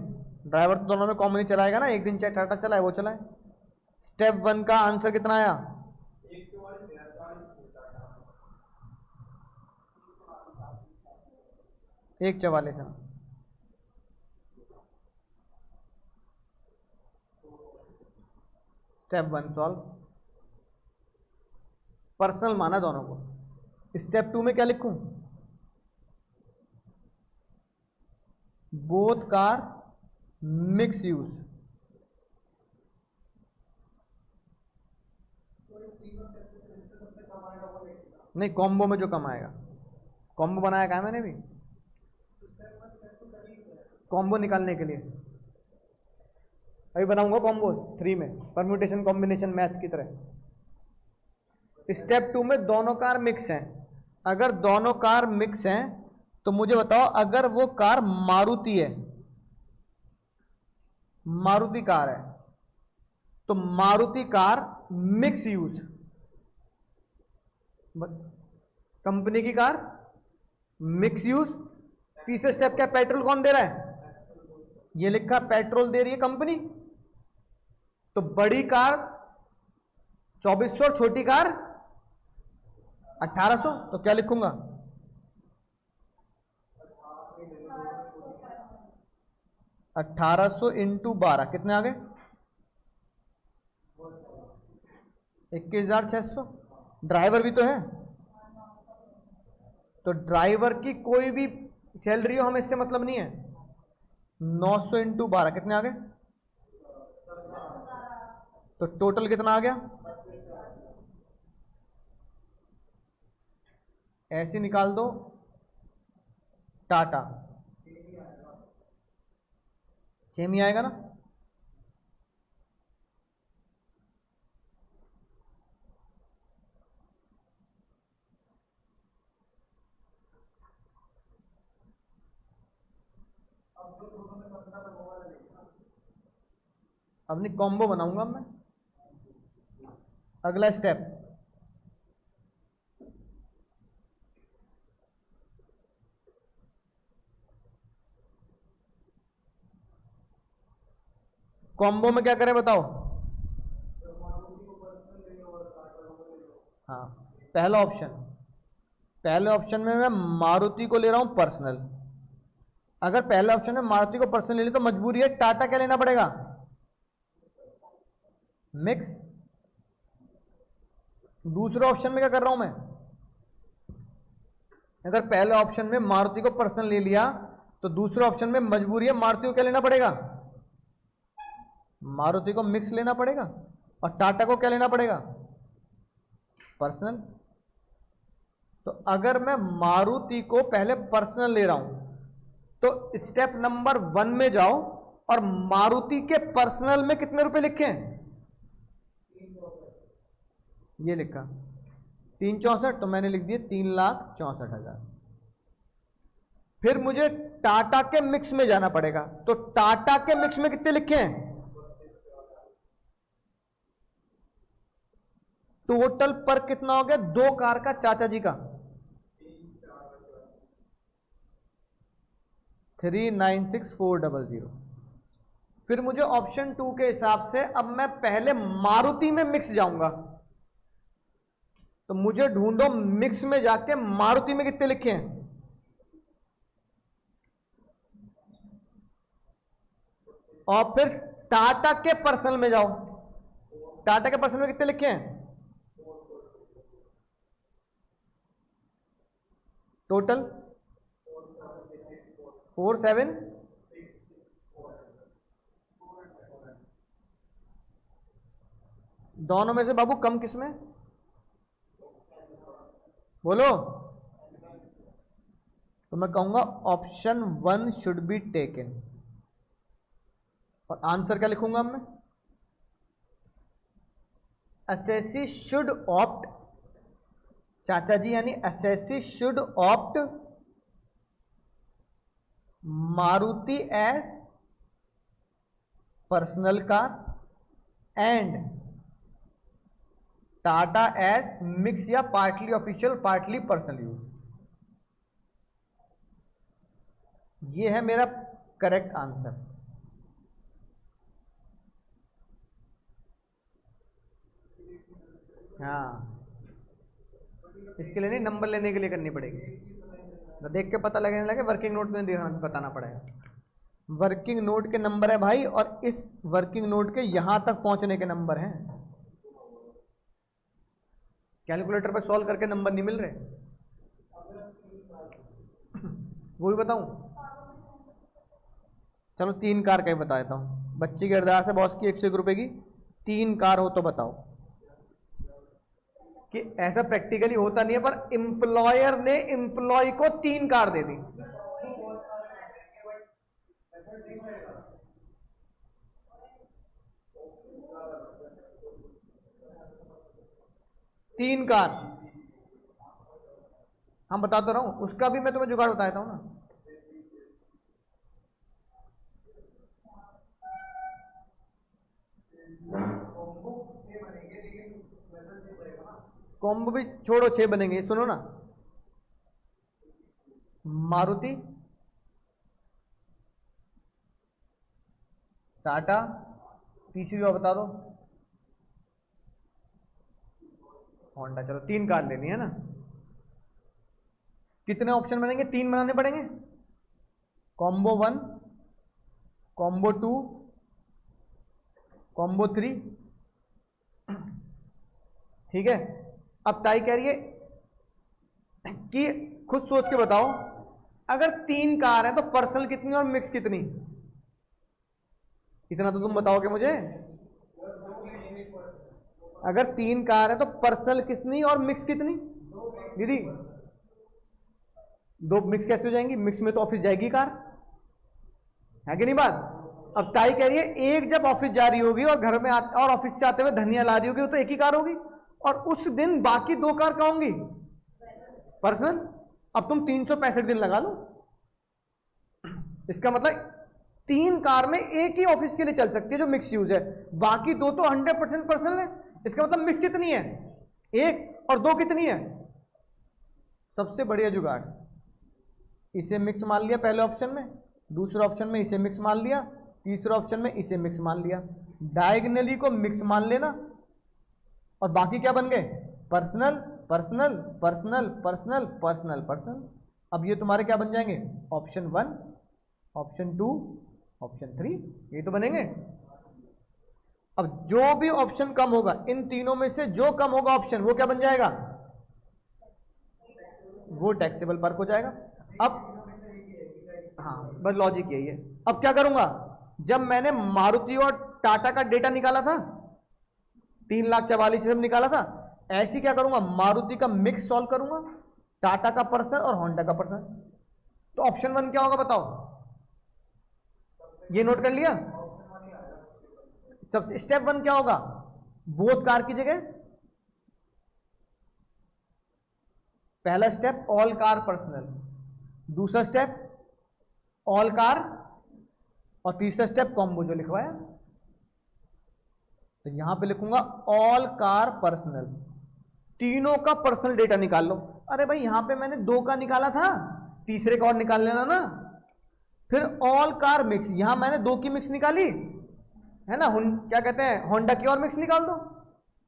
driver तो दोनों में कॉमन ही चलाएगा ना, एक दिन चाहे टाटा चलाए वो चलाए। स्टेप 1 का आंसर कितना आया? 1,44। स्टेप 1 सॉल्व, पर्सनल माना दोनों को। स्टेप 2 में क्या लिखूं? Both car mix use. नहीं, कॉम्बो में जो कम आएगा, कॉम्बो बनाया क्या है मैंने भी, कॉम्बो निकालने के लिए अभी बनाऊंगा कॉम्बो 3 में, परम्यूटेशन कॉम्बिनेशन मैथ्स की तरह। स्टेप 2 में दोनों कार मिक्स हैं। अगर दोनों कार मिक्स हैं तो मुझे बताओ, अगर वो कार मारुति है, मारुति कार है, तो Maruti car mix use, company की कार मिक्स यूज। तीसरा स्टेप क्या? पेट्रोल कौन दे रहा है? ये लिखा पेट्रोल दे रही है कंपनी, तो बड़ी कार 2,400 और छोटी कार 1,800, तो क्या लिखूंगा? 1,800 इंटू 12 कितने आ गए? 21,600। ड्राइवर भी तो है, तो ड्राइवर की कोई भी सैलरी हो, हमें इससे मतलब नहीं है। 900 इंटू 12 कितने आ गए? तो टोटल कितना आ गया? ऐसे निकाल दो। टाटा 6 में आएगा ना? अब नहीं, कॉम्बो बनाऊंगा मैं। अगला स्टेप, कॉम्बो में क्या करें बताओ? हाँ, पहला ऑप्शन, पहले ऑप्शन में मैं मारुति को ले रहा हूं पर्सनल। अगर पहले ऑप्शन में मारुति को पर्सनल ले ली तो मजबूरी है टाटा क्या लेना पड़ेगा? मिक्स। दूसरे ऑप्शन में क्या कर रहा हूं मैं? अगर पहले ऑप्शन में मारुति को पर्सनल ले लिया तो दूसरे ऑप्शन में मजबूरी है मारुति को क्या लेना पड़ेगा? मारुति को मिक्स लेना पड़ेगा। और टाटा को क्या लेना पड़ेगा? पर्सनल। तो अगर मैं मारुति को पहले पर्सनल ले रहा हूं तो स्टेप नंबर 1 में जाओ और मारुति के पर्सनल में कितने रुपए लिखे हैं? ये लिखा 364, तो मैंने लिख दिए 3,64,000। फिर मुझे टाटा के मिक्स में जाना पड़ेगा, तो टाटा के मिक्स में कितने लिखे हैं? टोटल पर कितना हो गया? 2 कार का चाचा जी का 3,96,400। फिर मुझे ऑप्शन 2 के हिसाब से अब मैं पहले मारुति में मिक्स जाऊंगा, तो मुझे ढूंढो मिक्स में जाके मारुति में कितने लिखे हैं। और फिर टाटा के पर्सनल में जाओ, टाटा के पर्सनल में कितने लिखे हैं? टोटल 4,7। दोनों में से बाबू कम किसमें? बोलो। तो मैं कहूंगा ऑप्शन 1 शुड बी टेकन। और आंसर क्या लिखूंगा मैं? असेसी शुड ऑप्ट, चाचा जी यानी assessee should opt Maruti as personal car and Tata as mix या partly official partly personal use. ये है मेरा करेक्ट आंसर। हाँ, इसके लिए नहीं, नंबर लेने के लिए करनी पड़ेगी। तो देख के पता लगने लगे, वर्किंग नोट में बताना पड़ेगा। वर्किंग नोट के नंबर है भाई, और इस वर्किंग नोट के यहां तक पहुंचने के नंबर हैं। कैलकुलेटर पे सॉल्व करके नंबर नहीं मिल रहे। वो भी बताऊं? चलो 3 कार का ही बता देता हूं। बच्ची की अरदास है बॉस की 101 रुपए की, 3 कार हो तो बताओ। कि ऐसा प्रैक्टिकली होता नहीं है, पर एम्प्लॉयर ने एम्प्लॉय को 3 कार दे दी। तीन कार हम बता तो रहा हूं, उसका भी मैं तुम्हें जुगाड़ बता देता हूं ना। कॉम्बो भी छोड़ो, 6 बनेंगे। सुनो ना, मारुति, टाटा, तीसरी बार बता दो, होंडा। चलो 3 कार लेनी है ना। कितने ऑप्शन बनेंगे? 3 बनाने पड़ेंगे। Combo 1, combo 2, combo 3। ठीक है, अब ताई कह रही है कि खुद सोच के बताओ, अगर 3 कार है तो पर्सनल कितनी और मिक्स कितनी? इतना तो तुम बताओगे मुझे। अगर 3 कार है तो पर्सनल कितनी और मिक्स कितनी? दीदी 2 मिक्स कैसे हो जाएंगी? मिक्स में तो ऑफिस जाएगी कार, है कि नहीं बात? अब ताई कह रही है एक जब ऑफिस जा रही होगी और घर में और ऑफिस से आते हुए धनिया ला रही होगी, तो एक ही कार होगी, और उस दिन बाकी 2 कार कहाँ होंगी? पर्सनल। अब तुम 365 दिन लगा लो, इसका मतलब 3 कार में एक ही ऑफिस के लिए चल सकती है जो मिक्स यूज है, बाकी 2 तो 100% पर्सनल है। इसका मतलब मिक्स कितनी है? 1 और 2 कितनी है? सबसे बढ़िया जुगाड़, इसे मिक्स मान लिया पहले ऑप्शन में, दूसरे ऑप्शन में इसे मिक्स मान लिया, तीसरे ऑप्शन में इसे मिक्स मान लिया। डायगनली को मिक्स मान लेना और बाकी क्या बन गए? Personal personal personal personal personal personal. अब ये तुम्हारे क्या बन जाएंगे? ऑप्शन 1, ऑप्शन 2, ऑप्शन 3, ये तो बनेंगे। अब जो भी ऑप्शन कम होगा, इन तीनों में से जो कम होगा ऑप्शन, वो क्या बन जाएगा? वो टैक्सेबल पर्क हो जाएगा। अब हाँ, बस लॉजिक यही है। अब क्या करूंगा, जब मैंने मारुति और टाटा का डेटा निकाला था, 3,44,000 सब निकाला था, ऐसी क्या करूंगा, मारुति का मिक्स सॉल्व करूंगा, टाटा का पर्सनल और होंडा का पर्सनल। तो ऑप्शन 1 क्या होगा बताओ? ये नोट कर लिया। सबसे स्टेप 1 क्या होगा? बोथ कार की जगह पहला स्टेप ऑल कार पर्सनल, दूसरा स्टेप ऑल कार, और तीसरा स्टेप कॉम्बो जो लिखवाया। तो यहां पे लिखूंगा ऑल कार पर्सनल, तीनों का पर्सनल डेटा निकाल लो। अरे भाई यहां पे मैंने 2 का निकाला था, तीसरे का और निकाल लेना ना। फिर ऑल कार मिक्स, यहां मैंने 2 की मिक्स निकाली है ना, क्या कहते हैं, होंडा की और मिक्स निकाल दो,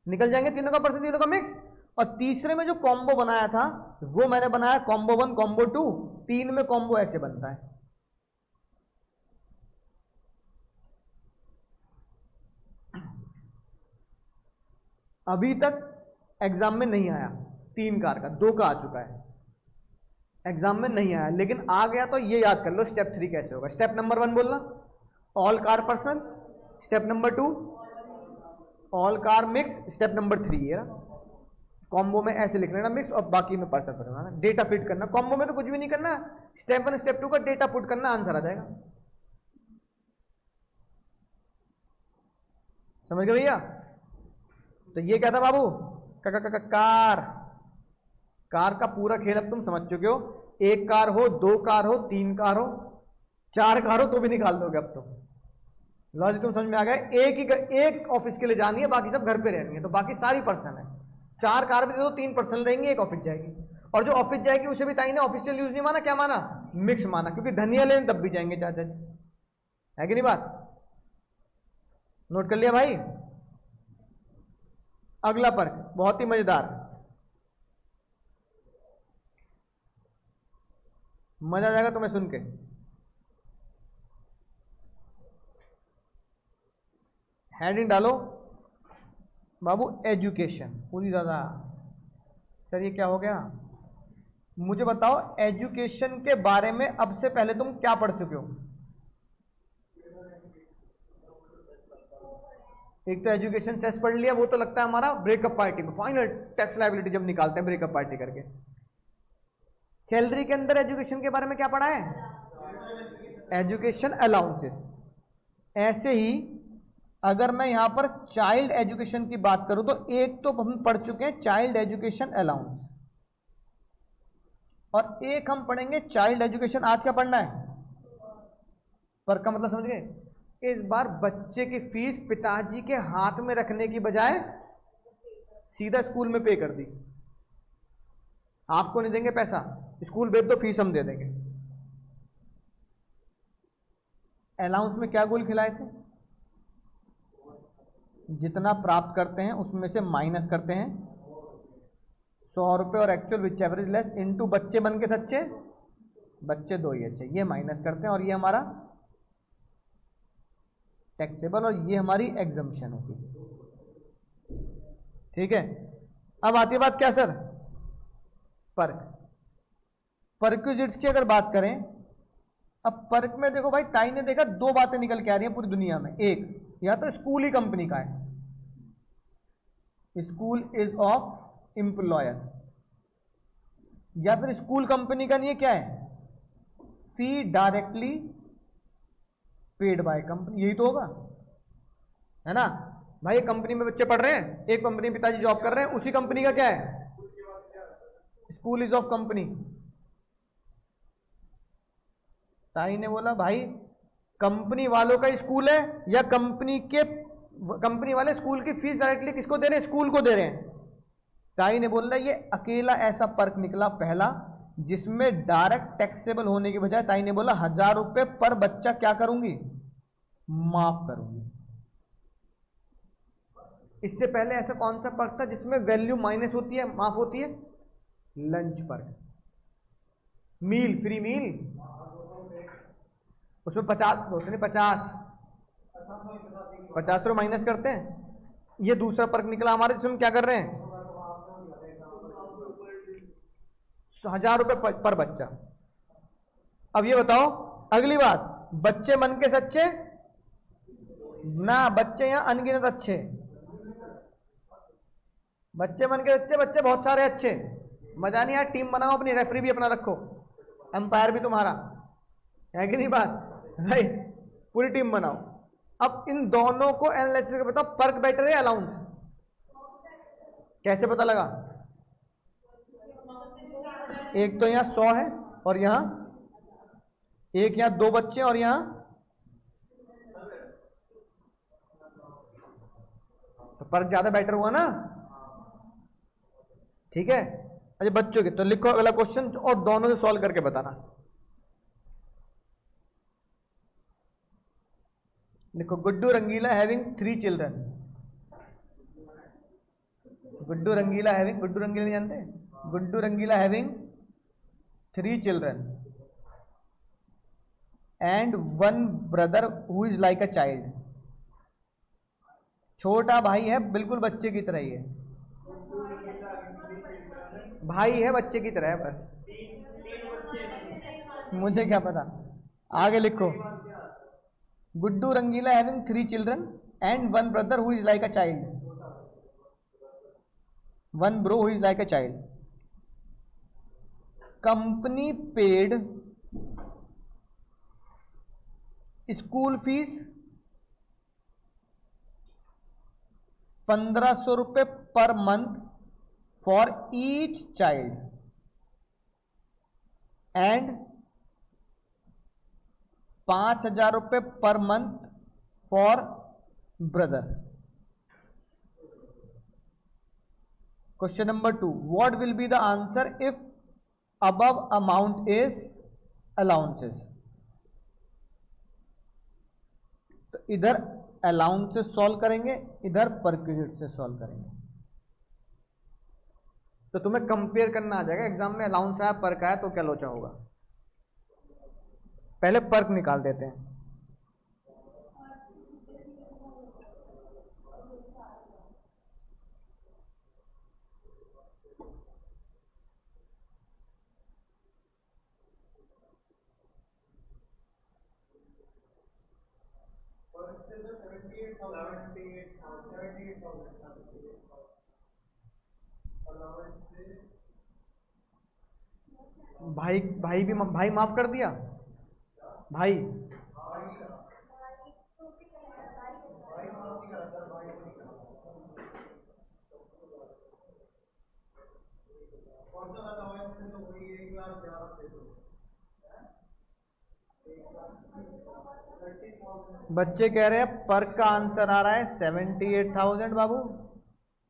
निकल जाएंगे तीनों का पर्सनल, तीनों का मिक्स। और तीसरे में जो कॉम्बो बनाया था वो मैंने बनाया कॉम्बो 1 कॉम्बो 2, 3 में कॉम्बो ऐसे बनता है। अभी तक एग्जाम में नहीं आया 3 कार का, 2 का आ चुका है, एग्जाम में नहीं आया, लेकिन आ गया तो ये याद कर लो स्टेप 3 कैसे होगा। स्टेप नंबर 1 बोलना all car personal, step number 2 all car mix, step number 3 ये कॉम्बो में ऐसे लिख लेना मिक्स, और बाकी में पर्सनल करना, डेटा फिट करना। कॉम्बो में तो कुछ भी नहीं करना, स्टेप 1 स्टेप 2 का डेटा पुट करना, आंसर आ जाएगा। समझ गए भैया? तो ये क्या था बाबू? कार, कार का पूरा खेल अब तुम समझ चुके हो। 1 कार हो, 2 कार हो, 3 कार हो, 4 कार हो तो भी निकाल दोगे अब तो। लॉजिक तुम समझ में आ गया। एक ऑफिस के लिए जानी है, बाकी सब घर पे रहनी है, तो बाकी सारी पर्सनल है। 4 कार भी दे दो, 3 पर्सनल रहेंगी, 1 ऑफिस जाएगी। और जो ऑफिस जाएगी उसे भी ताई ने ऑफिशियल यूज नहीं माना, क्या माना? मिक्स माना, क्योंकि धनिया लेने तब भी जाएंगे चाचा जी, है कि नहीं बात? नोट कर लिया भाई? अगला पर्क बहुत ही मजेदार, मजा आ जाएगा तुम्हें सुन के। हेडिंग डालो बाबू, एजुकेशन। पूरी दादा सर ये क्या हो गया? मुझे बताओ एजुकेशन के बारे में अब से पहले तुम क्या पढ़ चुके हो? एक तो एजुकेशन सेस पढ़ लिया, वो तो लगता है हमारा ब्रेकअप पार्टी में, फाइनल टैक्स लायबिलिटी जब निकालते हैं ब्रेकअप पार्टी करके। सैलरी के अंदर एजुकेशन के बारे में क्या पढ़ा है? Education allowances. ऐसे ही अगर मैं यहां पर चाइल्ड एजुकेशन की बात करूं तो एक तो हम पढ़ चुके हैं चाइल्ड एजुकेशन अलाउंस, और एक हम पढ़ेंगे चाइल्ड एजुकेशन। आज क्या पढ़ना है? पर का मतलब समझ गए? इस बार बच्चे की फीस पिताजी के हाथ में रखने की बजाय सीधा स्कूल में पे कर दी। आपको नहीं देंगे पैसा, स्कूल भेज दो, फीस हम दे देंगे। अलाउंस में क्या गोल खिलाए थे? जितना प्राप्त करते हैं उसमें से माइनस करते हैं 100 रुपये, और एक्चुअल विच एवरेज लेस इनटू बच्चे बन के सच्चे, बच्चे 2 ही अच्छे, ये माइनस करते हैं, और ये हमारा टैक्सेबल, और ये हमारी एग्जम्पशन होगी। ठीक है, अब आती है बात क्या सर, पर्क। परक्विजिट्स की अगर बात करें, अब पर्क में देखो भाई, ताई ने देखा दो बातें निकल के आ रही हैं पूरी दुनिया में। एक, या तो स्कूल ही कंपनी का है, स्कूल इज ऑफ एम्प्लॉयर, या फिर स्कूल कंपनी का नहीं है, क्या है, फी डायरेक्टली पेड बाय कंपनी, यही तो होगा, है ना भाई। एक कंपनी में बच्चे पढ़ रहे हैं, एक कंपनी में पिताजी जॉब कर रहे हैं, उसी कंपनी का क्या है, स्कूल इज ऑफ कंपनी। ताई ने बोला भाई कंपनी वालों का स्कूल है, या कंपनी वाले स्कूल की फीस डायरेक्टली किसको दे रहे हैं, स्कूल को दे रहे हैं। ताई ने बोला ये अकेला ऐसा पर्क निकला पहला जिसमें डायरेक्ट टैक्सेबल होने की बजाय ताई ने बोला 1000 रुपए पर बच्चा क्या करूंगी, माफ करूंगी। इससे पहले ऐसा कौन सा पर्क था जिसमें वैल्यू माइनस होती है, माफ होती है, लंच पर्क, मील, फ्री मील, उसमें 50 रुपये माइनस करते हैं। ये दूसरा पर्क निकला हमारे जिसमें क्या कर रहे हैं, 1000 रुपये पर बच्चा। अब ये बताओ अगली बात, बच्चे मन के सच्चे ना, बच्चे यहां अनगिनत अच्छे, बच्चे मन के सच्चे, बच्चे बहुत सारे अच्छे, मजा नहीं यार। टीम बनाओ अपनी, रेफरी भी अपना रखो, अंपायर भी तुम्हारा है कि नहीं बात भाई, पूरी टीम बनाओ। अब इन दोनों को एनालिसिस करके बताओ पर्क बेटर है अलाउंस, कैसे पता लगा। एक तो यहां 100 है और यहां एक, यहां 2 बच्चे और यहां तो पर्क ज्यादा बेटर हुआ ना, ठीक है। अच्छा बच्चों के तो लिखो अगला क्वेश्चन और दोनों से सॉल्व करके बताना। लिखो Guddu Rangila having 3 children. Guddu Rangila having, Guddu Rangila नहीं जानते, Guddu Rangila having 3 children and 1 brother who is like a child. छोटा भाई है, बिल्कुल बच्चे की तरह ही है, भाई है बच्चे की तरह है बस, मुझे क्या पता। आगे लिखो Guddu Rangila having 3 children and 1 brother who is like a child, 1 bro who is like a child. Company paid school fees 1500 रुपए per month for each child and 5000 रुपए per month for brother. Question number 2, what will be the answer if above amount is allowances. तो इधर अलाउंस से सॉल्व करेंगे, इधर परक्विजिट से सॉल्व करेंगे, तो तुम्हें कंपेयर करना आ जाएगा एग्जाम में। अलाउंस आया, पर्क आया, तो क्या लोचा होगा। पहले पर्क निकाल देते हैं। भाई भाई माफ कर दिया भाई, बच्चे कह रहे हैं पर्क का आंसर आ रहा है 78,000 बाबू।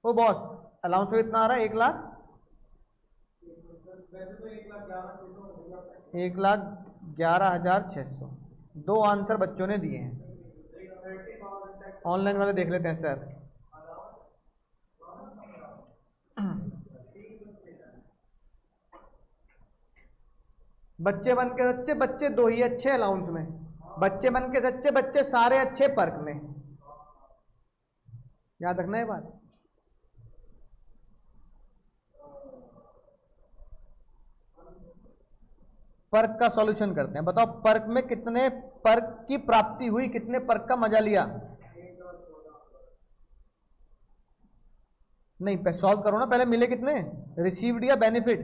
ओ बॉस अलाउंस तो इतना आ रहा है 1,11,600। 2 आंसर बच्चों ने दिए हैं, ऑनलाइन वाले देख लेते हैं सर। बच्चे बन के सच्चे, बच्चे 2 ही अच्छे अलाउंस में, बच्चे बन के सच्चे, बच्चे सारे अच्छे पर्क में, याद रखना है बात। पर्क का सॉल्यूशन करते हैं। बताओ पर्क में कितने पर्क की प्राप्ति हुई, कितने पर्क का मजा लिया? नहीं, सॉल्व करो ना पहले। मिले कितने? रिसीव्ड या benefit?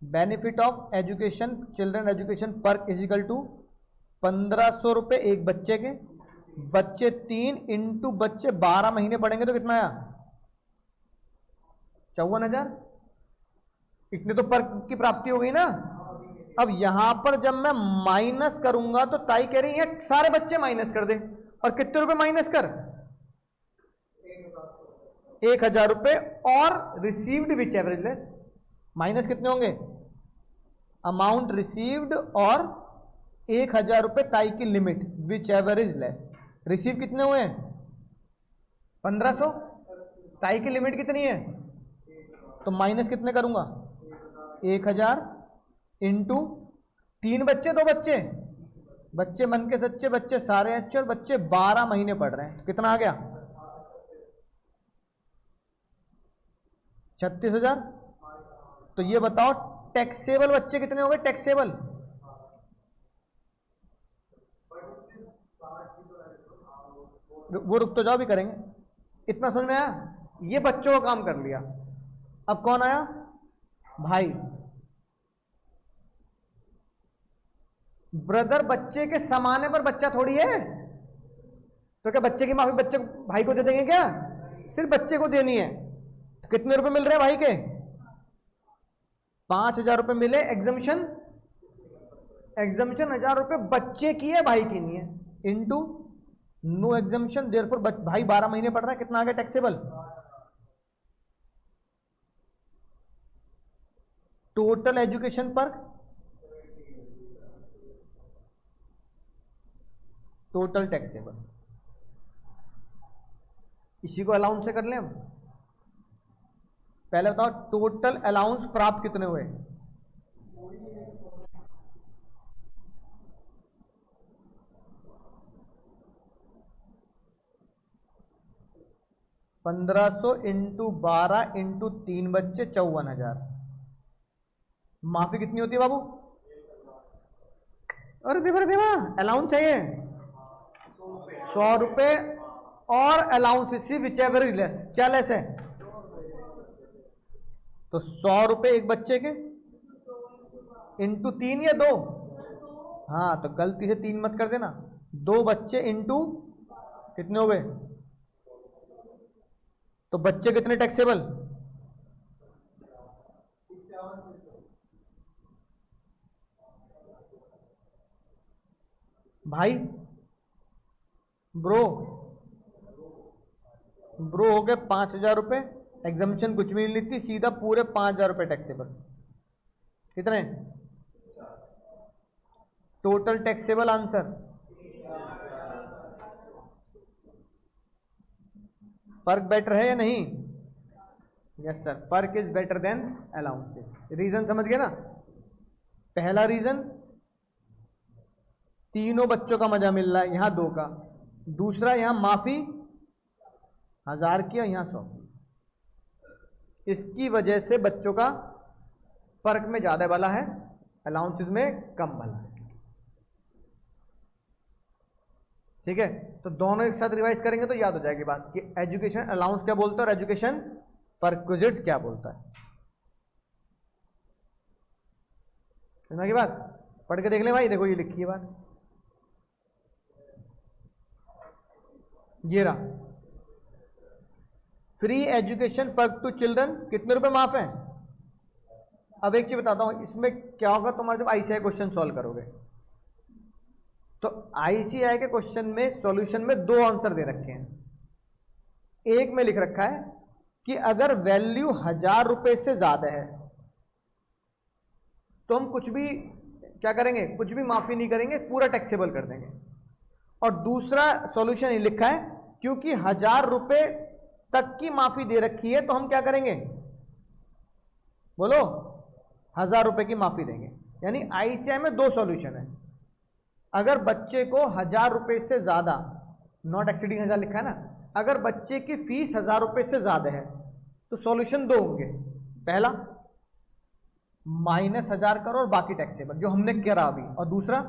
Benefit of education, children education perk is equal to 1500 रुपए एक बच्चे के, बच्चे 3 इंटू बच्चे 12 महीने पढ़ेंगे तो कितना आया? 54,000। इतने तो पर्क की प्राप्ति हो गई ना। अब यहां पर जब मैं माइनस करूंगा तो ताई कह रही है सारे बच्चे माइनस कर दे, और कितने रुपए माइनस कर? 1,000 रुपए। और रिसीव्ड विच एवरेज लेस, माइनस कितने होंगे? अमाउंट रिसीव्ड और 1,000 रुपए ताई की लिमिट, विच एवरेज लेस। रिसीव कितने हुए हैं? 1500। ताई की लिमिट कितनी है? तो माइनस कितने करूंगा? 1,000 इंटू 3 बच्चे 2 बच्चे, बच्चे मन के सच्चे, बच्चे सारे अच्छे, और बच्चे 12 महीने पढ़ रहे हैं तो कितना आ गया? 36,000। तो ये बताओ टैक्सेबल बच्चे कितने हो गए? टैक्सेबल वो रुक तो जाओ, भी करेंगे। इतना समझ में आया? ये बच्चों का काम कर लिया। अब कौन आया? भाई। ब्रदर बच्चे के समाने पर बच्चा थोड़ी है, तो क्या बच्चे की माफी बच्चे भाई को दे देंगे क्या? सिर्फ बच्चे को देनी है। तो कितने रुपए मिल रहे हैं भाई के? 5,000 रुपए मिले। एग्जम्पशन 1,000 रुपए बच्चे की है, भाई की नहीं है, इनटू नो एग्जम्पशन, देयरफॉर भाई 12 महीने पढ़ रहा है, कितना आ गया टैक्सेबल? टोटल एजुकेशन पर, टोटल टैक्सेबल। इसी को अलाउंस से कर लें हम। पहले बताओ टोटल अलाउंस प्राप्त कितने हुए? $1,500 इंटू 12 इंटू 3 बच्चे 54,000। माफी कितनी होती है बाबू? अरे देवा अलाउंस चाहिए 100 रुपए, और अलाउंस इसी विच एवर इज लेस। क्या लेस है? तो 100 रुपए एक बच्चे के इंटू 3 या 2? हाँ, तो गलती से 3 मत कर देना। 2 बच्चे इंटू कितने हो गए? तो बच्चे कितने टैक्सेबल? भाई ब्रो हो गए 5,000 रुपए। एग्जामिशन कुछ भी नहीं लिखती, सीधा पूरे 5,000 रुपए टैक्सेबल। कितने total taxable? Answer perk better है या नहीं? Yes sir, perk is better than allowance. Reason समझ गए ना? पहला रीजन, तीनों बच्चों का मजा मिल रहा है, यहां 2 का। दूसरा, यहां माफी 1,000 की और यहां 100 की। इसकी वजह से बच्चों का पर्क में ज्यादा वाला है, अलाउंसेस में कम वाला है। ठीक है, तो दोनों एक साथ रिवाइज करेंगे तो याद हो जाएगी बात कि एजुकेशन अलाउंस क्या बोलता है और एजुकेशन परक्विजिट्स क्या बोलता है। समझ की बात? पढ़ के देख ले भाई, देखो ये लिखी है बात, ये रहा। Free education perk to children कितने रुपए माफ हैं? अब एक चीज बताता हूं, इसमें क्या होगा तुम्हारे जब आईसीआई क्वेश्चन सॉल्व करोगे तो आईसीआई के क्वेश्चन में सॉल्यूशन में 2 आंसर दे रखे हैं। एक में लिख रखा है कि अगर वैल्यू 1,000 रुपए से ज्यादा है तो हम कुछ भी क्या करेंगे, कुछ भी माफी नहीं करेंगे, पूरा टैक्सेबल कर देंगे। और दूसरा सॉल्यूशन ये लिखा है क्योंकि 1,000 रुपए तक की माफी दे रखी है तो हम क्या करेंगे, बोलो 1,000 रुपए की माफी देंगे। यानी आईसीआई में 2 सॉल्यूशन है। अगर बच्चे को 1,000 रुपए से ज्यादा, नॉट एक्सीडिंग 1,000 लिखा है ना, अगर बच्चे की फीस 1,000 रुपए से ज्यादा है तो सॉल्यूशन 2 होंगे। पहला, -1000 करो और बाकी टैक्सेबल जो हमने करा अभी। और दूसरा,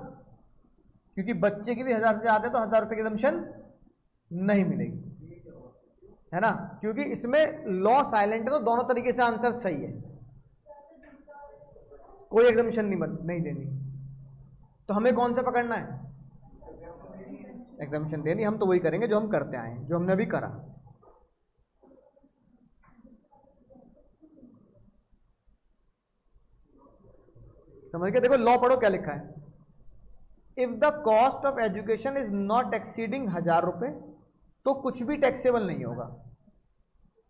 क्योंकि बच्चे की भी 1000 से ज्यादा है तो 1000 रुपए की एग्जम्पशन नहीं मिलेगी, है ना, क्योंकि इसमें लॉ साइलेंट है तो दोनों तरीके से आंसर सही है, कोई एग्जम्पशन नहीं देनी। तो हमें कौन सा पकड़ना है? एग्जम्पशन देनी। हम तो वही करेंगे जो हम करते आए हैं, जो हमने अभी करा। समझ के देखो, लॉ पढ़ो क्या लिखा है। If the cost of education is not exceeding 1000 रुपए तो कुछ भी टैक्सेबल नहीं होगा।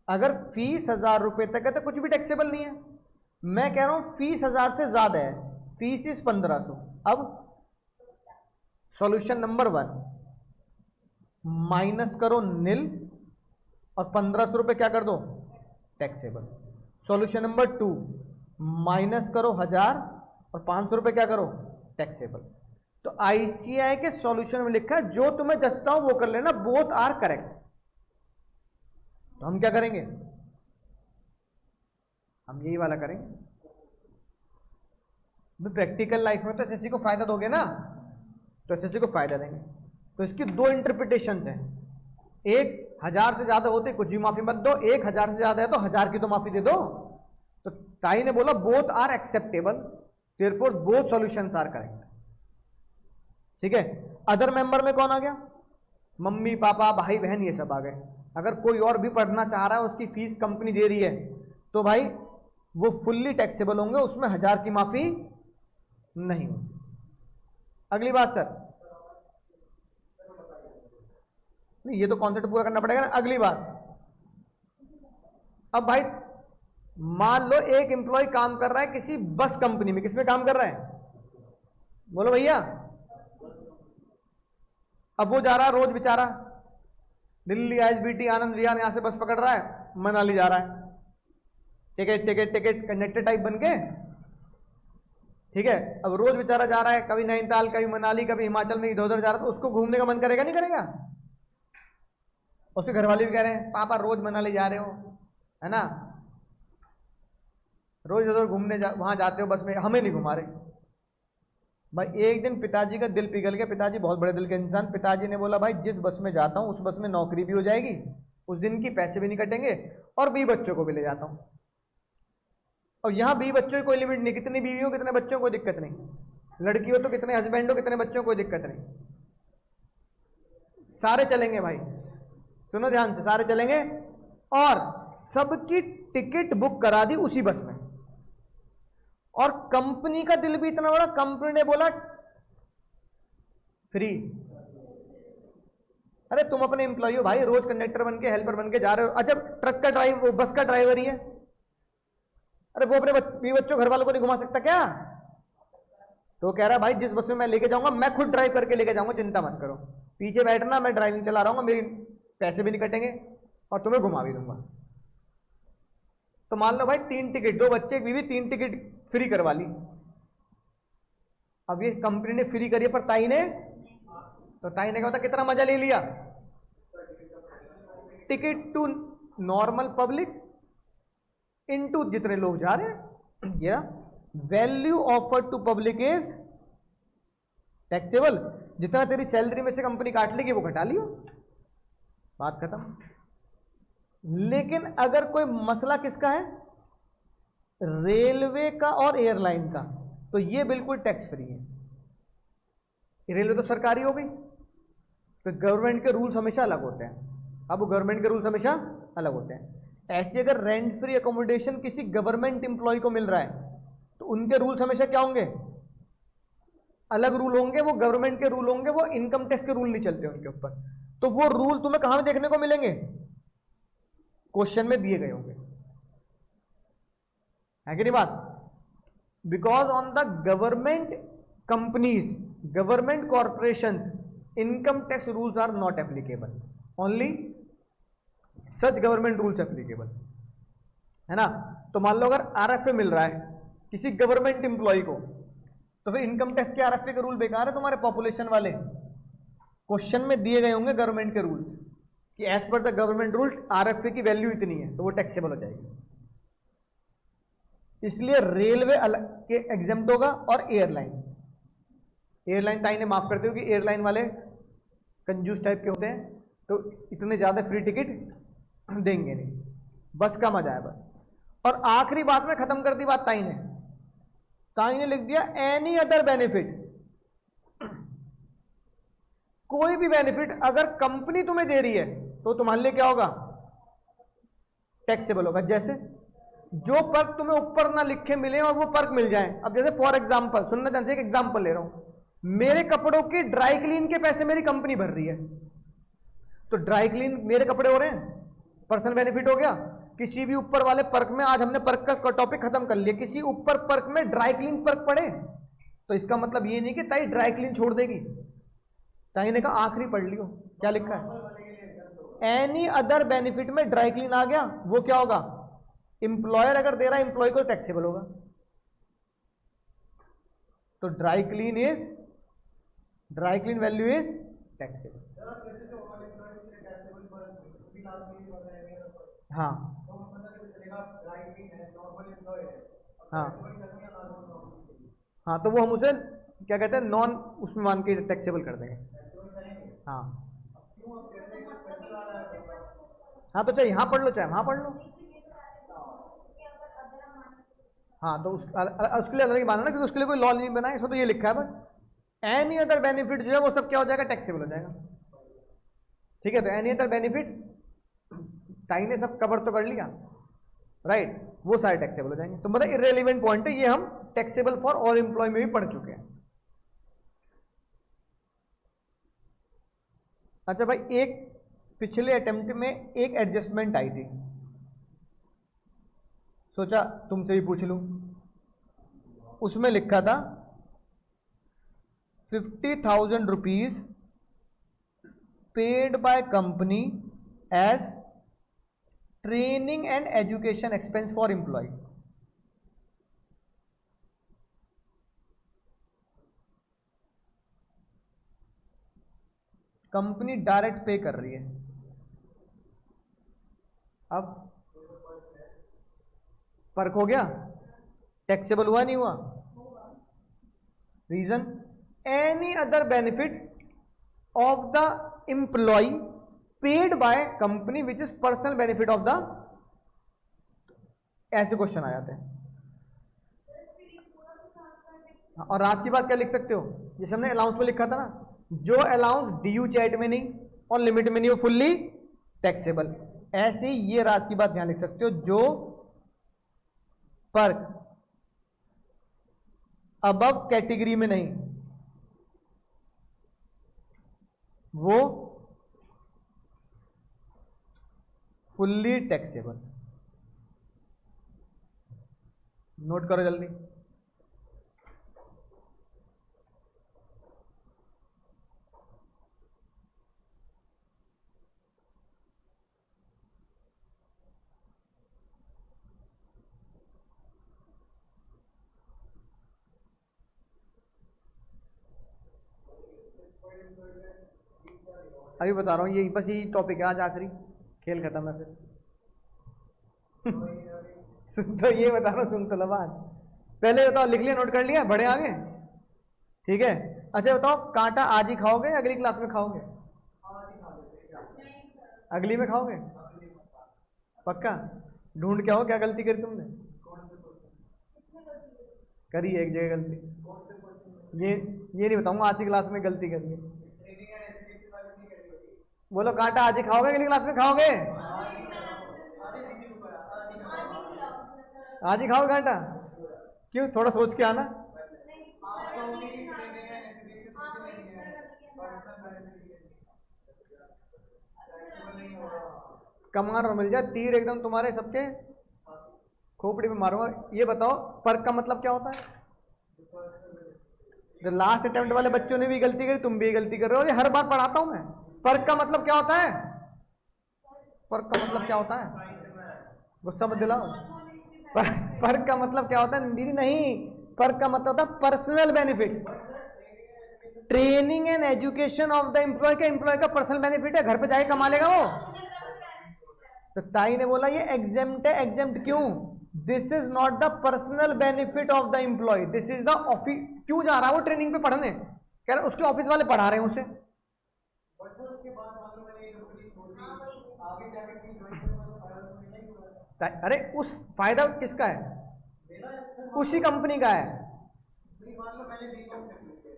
अगर फीस 1000 रुपए तक है तो कुछ भी टैक्सेबल नहीं है। मैं कह रहा हूं फीस 1000 से ज्यादा है, फीस इज 1500। अब सॉल्यूशन नंबर 1, माइनस करो नील और 1500 रुपए क्या कर दो? टैक्सेबल। सॉल्यूशन नंबर 2, माइनस करो 1000 और 500 रुपए क्या करो? टैक्सेबल। तो आईसीआई के सॉल्यूशन में लिखा है जो तुम्हें जचता हो वो कर लेना, बोथ आर करेक्ट। तो हम क्या करेंगे? हम यही वाला करेंगे। प्रैक्टिकल लाइफ में तो एसएससी को फायदा दोगे ना, तो एसएससी को फायदा देंगे। तो इसकी दो इंटरप्रिटेशंस हैं। एक, 1000 से ज्यादा होते कुछ भी माफी मत दो, 1000 से ज्यादा है तो 1000 की तो माफी दे दो। तो ताई ने बोला both are acceptable, therefore both solutions are correct. ठीक है। अदर मेंबर में कौन आ गया? मम्मी पापा भाई बहन ये सब आ गए। अगर कोई और भी पढ़ना चाह रहा है, उसकी फीस कंपनी दे रही है, तो भाई वो फुल्ली टैक्सेबल होंगे, उसमें 1000 की माफी नहीं होगी। अगली बात सर, नहीं ये तो कॉन्सेप्ट पूरा करना पड़ेगा ना। अगली बात, अब भाई मान लो एक एम्प्लॉय काम कर रहा है किसी बस कंपनी में। किसमें काम कर रहा है? बोलो भैया। अब वो जा रहा है रोज बेचारा दिल्ली आईएसबीटी आनंद विहार, यहां से बस पकड़ रहा है, मनाली जा रहा है, ticket ticket ticket conductor type बन के। ठीक है। अब रोज बेचारा जा रहा है, कभी नैनीताल, कभी मनाली, कभी हिमाचल में, इधर उधर जा रहा है, तो उसको घूमने का मन करेगा नहीं करेगा? उसके घर वाले भी कह रहे हैं पापा रोज मनाली जा रहे हो, है ना, रोज उधर घूमने वहां जाते हो बस में, हमें नहीं घुमा रहे। भाई एक दिन पिताजी का दिल पिघल गया। पिताजी बहुत बड़े दिल के इंसान। पिताजी ने बोला भाई जिस बस में जाता हूं उस बस में नौकरी भी हो जाएगी, उस दिन की पैसे भी नहीं कटेंगे, और 20 बच्चों को भी ले जाता हूं। और यहाँ 20 बच्चों की कोई लिमिट नहीं, कितनी बीवी हो कितने बच्चों, कोई दिक्कत नहीं, लड़की हो तो कितने हस्बैंड हो कितने बच्चों, कोई दिक्कत नहीं, सारे चलेंगे भाई। सुनो ध्यान से, सारे चलेंगे। और सबकी टिकट बुक करा दी उसी बस में। और कंपनी का दिल भी इतना बड़ा, कंपनी ने बोला फ्री। अरे तुम अपने एम्प्लॉय हो भाई, रोज कंडक्टर बन के हेल्पर बन के जा रहे हो। अच्छा ट्रक का ड्राइवर, बस का ड्राइवर ही है, अरे वो अपने बच्चों घर वालों को नहीं घुमा सकता क्या? तो कह रहा भाई जिस बस में मैं लेके जाऊंगा मैं खुद ड्राइव करके लेके जाऊंगा, चिंता मत करो, पीछे बैठना, मैं ड्राइविंग चला रहा हूँ, मेरी पैसे भी नहीं कटेंगे और तुम्हें घुमा भी दूंगा। तो मान लो भाई 3 टिकट, 2 बच्चे एक बीवी, 3 टिकट फ्री करवा ली। अब ये कंपनी ने फ्री करी पर ताई ने, तो ताई ने क्या होता कितना मजा ले लिया? Ticket to normal public into जितने लोग जा रहे हैं, ये value offered to public is taxable. जितना तेरी सैलरी में से कंपनी काट लेगी वो घटा लियो, बात खत्म। लेकिन अगर कोई मसला किसका है? रेलवे का और एयरलाइन का, तो ये बिल्कुल टैक्स फ्री है। रेलवे तो सरकारी हो गई, तो गवर्नमेंट के रूल्स हमेशा अलग होते हैं। अब गवर्नमेंट के रूल्स हमेशा अलग होते हैं। ऐसे अगर रेंट फ्री अकोमोडेशन किसी गवर्नमेंट एम्प्लॉय को मिल रहा है तो उनके रूल्स हमेशा क्या होंगे? अलग रूल होंगे। वो गवर्नमेंट के रूल होंगे, वो इनकम टैक्स के रूल नहीं चलते उनके ऊपर। तो वो रूल तुम्हें कहां देखने को मिलेंगे? क्वेश्चन में दिए गए होंगे, है कि नहीं बात? Because on the government companies, government corporation, income tax rules are not applicable, only such government rules applicable, है ना। तो मान लो अगर आरएफए मिल रहा है किसी गवर्नमेंट एम्प्लॉय को, तो फिर इनकम टैक्स के आरएफए के रूल बेकार है तुम्हारे पॉपुलेशन वाले। क्वेश्चन में दिए गए होंगे गवर्नमेंट के रूल कि as per the government rule RFA की वैल्यू इतनी है तो वो टैक्सेबल हो जाएगी। इसलिए रेलवे अलग के एग्जेम्प्ट होगा और एयरलाइन ताई ने माफ करते हो कि एयरलाइन वाले कंजूस टाइप के होते हैं, तो इतने ज्यादा फ्री टिकट देंगे नहीं, बस का मजा है बस। और आखिरी बात में खत्म कर दी बात ताई ने लिख दिया एनी अदर बेनिफिट, कोई भी बेनिफिट अगर कंपनी तुम्हें दे रही है तो तुम्हारे लिए क्या होगा, टैक्सेबल होगा। जैसे जो पर्क तुम्हें ऊपर ना लिखे मिले और वो पर्क मिल जाए। अब जैसे फॉर एग्जांपल, सुनना जानते हैं, एक एग्जांपल ले रहा हूं, मेरे कपड़ों की ड्राई क्लीन के पैसे मेरी कंपनी भर रही है, तो ड्राई क्लीन मेरे कपड़े हो रहे हैं, पर्सनल बेनिफिट हो गया। किसी भी ऊपर वाले पर्क में, आज हमने पर्क का टॉपिक खत्म कर लिया, किसी ऊपर पर्क में ड्राई क्लीन पर्क पड़े तो इसका मतलब ये नहीं कि ताई ड्राई क्लीन छोड़ देगी। ताई ने कहा आखिरी पढ़ लियो, क्या लिखा है, एनी अदर बेनिफिट में ड्राई क्लीन आ गया, वो क्या होगा, इंप्लॉयर अगर दे रहा है इंप्लॉय को टैक्सेबल होगा। तो dry clean value is taxable. हाँ हाँ हाँ, तो वो हम उसे क्या कहते हैं, नॉन उसमें मान के टैक्सेबल कर देंगे। हाँ हाँ, तो चाहे यहां पढ़ लो चाहे वहां पढ़ लो। हाँ, तो उसके लिए अलग ही माना ना, क्योंकि उसके लिए कोई लॉ नहीं बना है, इसमें तो ये लिखा है बस एनी अदर बेनिफिट जो है वो सब क्या हो जाएगा, टैक्सेबल हो जाएगा। ठीक है, तो एनी अदर बेनिफिट ताई ने सब कवर तो कर लिया, राइट, वो सारे टैक्सेबल हो जाएंगे। तो मतलब इररिलेवेंट पॉइंट है ये, हम टैक्सेबल फॉर ऑल एम्प्लॉय में भी पढ़ चुके हैं। अच्छा भाई, एक पिछले अटेम्प्ट में एक एडजस्टमेंट आई थी, सोचा तुमसे भी पूछ लूं। उसमें लिखा था 50,000 rupees paid by company as training and education expense for employee. Company direct pay कर रही है। अब फर्क हो गया, टैक्सेबल हुआ नहीं हुआ, reason any other benefit of the employee paid by company which is personal benefit of the, ऐसे क्वेश्चन आ जाते हैं। और आज की बात क्या लिख सकते हो, जैसे हमने अलाउंस में लिखा था ना, जो अलाउंस ड्यू चैट में नहीं और लिमिट में नहीं वो फुल्ली टैक्सेबल, ऐसे ही ये राज की बात यहां लिख सकते हो, जो पर्क अबव कैटेगरी में नहीं वो फुल्ली टैक्सेबल। नोट करो जल्दी। अभी बता रहा हूँ, ये बस यही टॉपिक है आज, आखिरी खेल खत्म है फिर। सुन तो ये बता रहा हूँ, सुन तो लो बात, पहले बताओ, लिख लिया, नोट कर लिया, बड़े आगे, ठीक है। अच्छा बताओ, कांटा आज ही खाओगे अगली क्लास में खाओगे, अगली में खाओगे पक्का? ढूंढ के आओ क्या गलती करी तुमने, करी एक जगह गलती, ये नहीं बताऊंगा आज की क्लास में गलती करी है। बोलो, कांटा आज ही खाओगे अगली क्लास में खाओगे? आज ही खाओ कांटा, क्यों, थोड़ा सोच के आना। कमार और मिल जाए, तीर एकदम तुम्हारे सबके खोपड़ी में मारूंगा। ये बताओ, पर्क का मतलब क्या होता है? जो लास्ट अटेम्प्ट वाले बच्चों ने भी गलती करी, तुम भी गलती कर रहे हो, ये हर बार पढ़ाता हूं मैं। पर्क का मतलब क्या होता है? पर्क का मतलब क्या होता है? गुस्सा मत दिलाओ। पर्क का मतलब क्या होता है? दीदी नहीं, पर्क का मतलब होता है personal benefit, training and education of the employee. का एम्प्लॉय का पर्सनल बेनिफिट है, घर पे जाके कमा लेगा वो। तो ताई ने बोला ये एग्जेम्प्ट है। एग्जेम्प्ट क्यों? This is not the personal benefit of the employee, this is the office. क्यों जा रहा है वो ट्रेनिंग पे पढ़ने? कह रहा उसके ऑफिस वाले पढ़ा रहे हैं उसे। अरे उस फायदा किसका है? उसी कंपनी का है।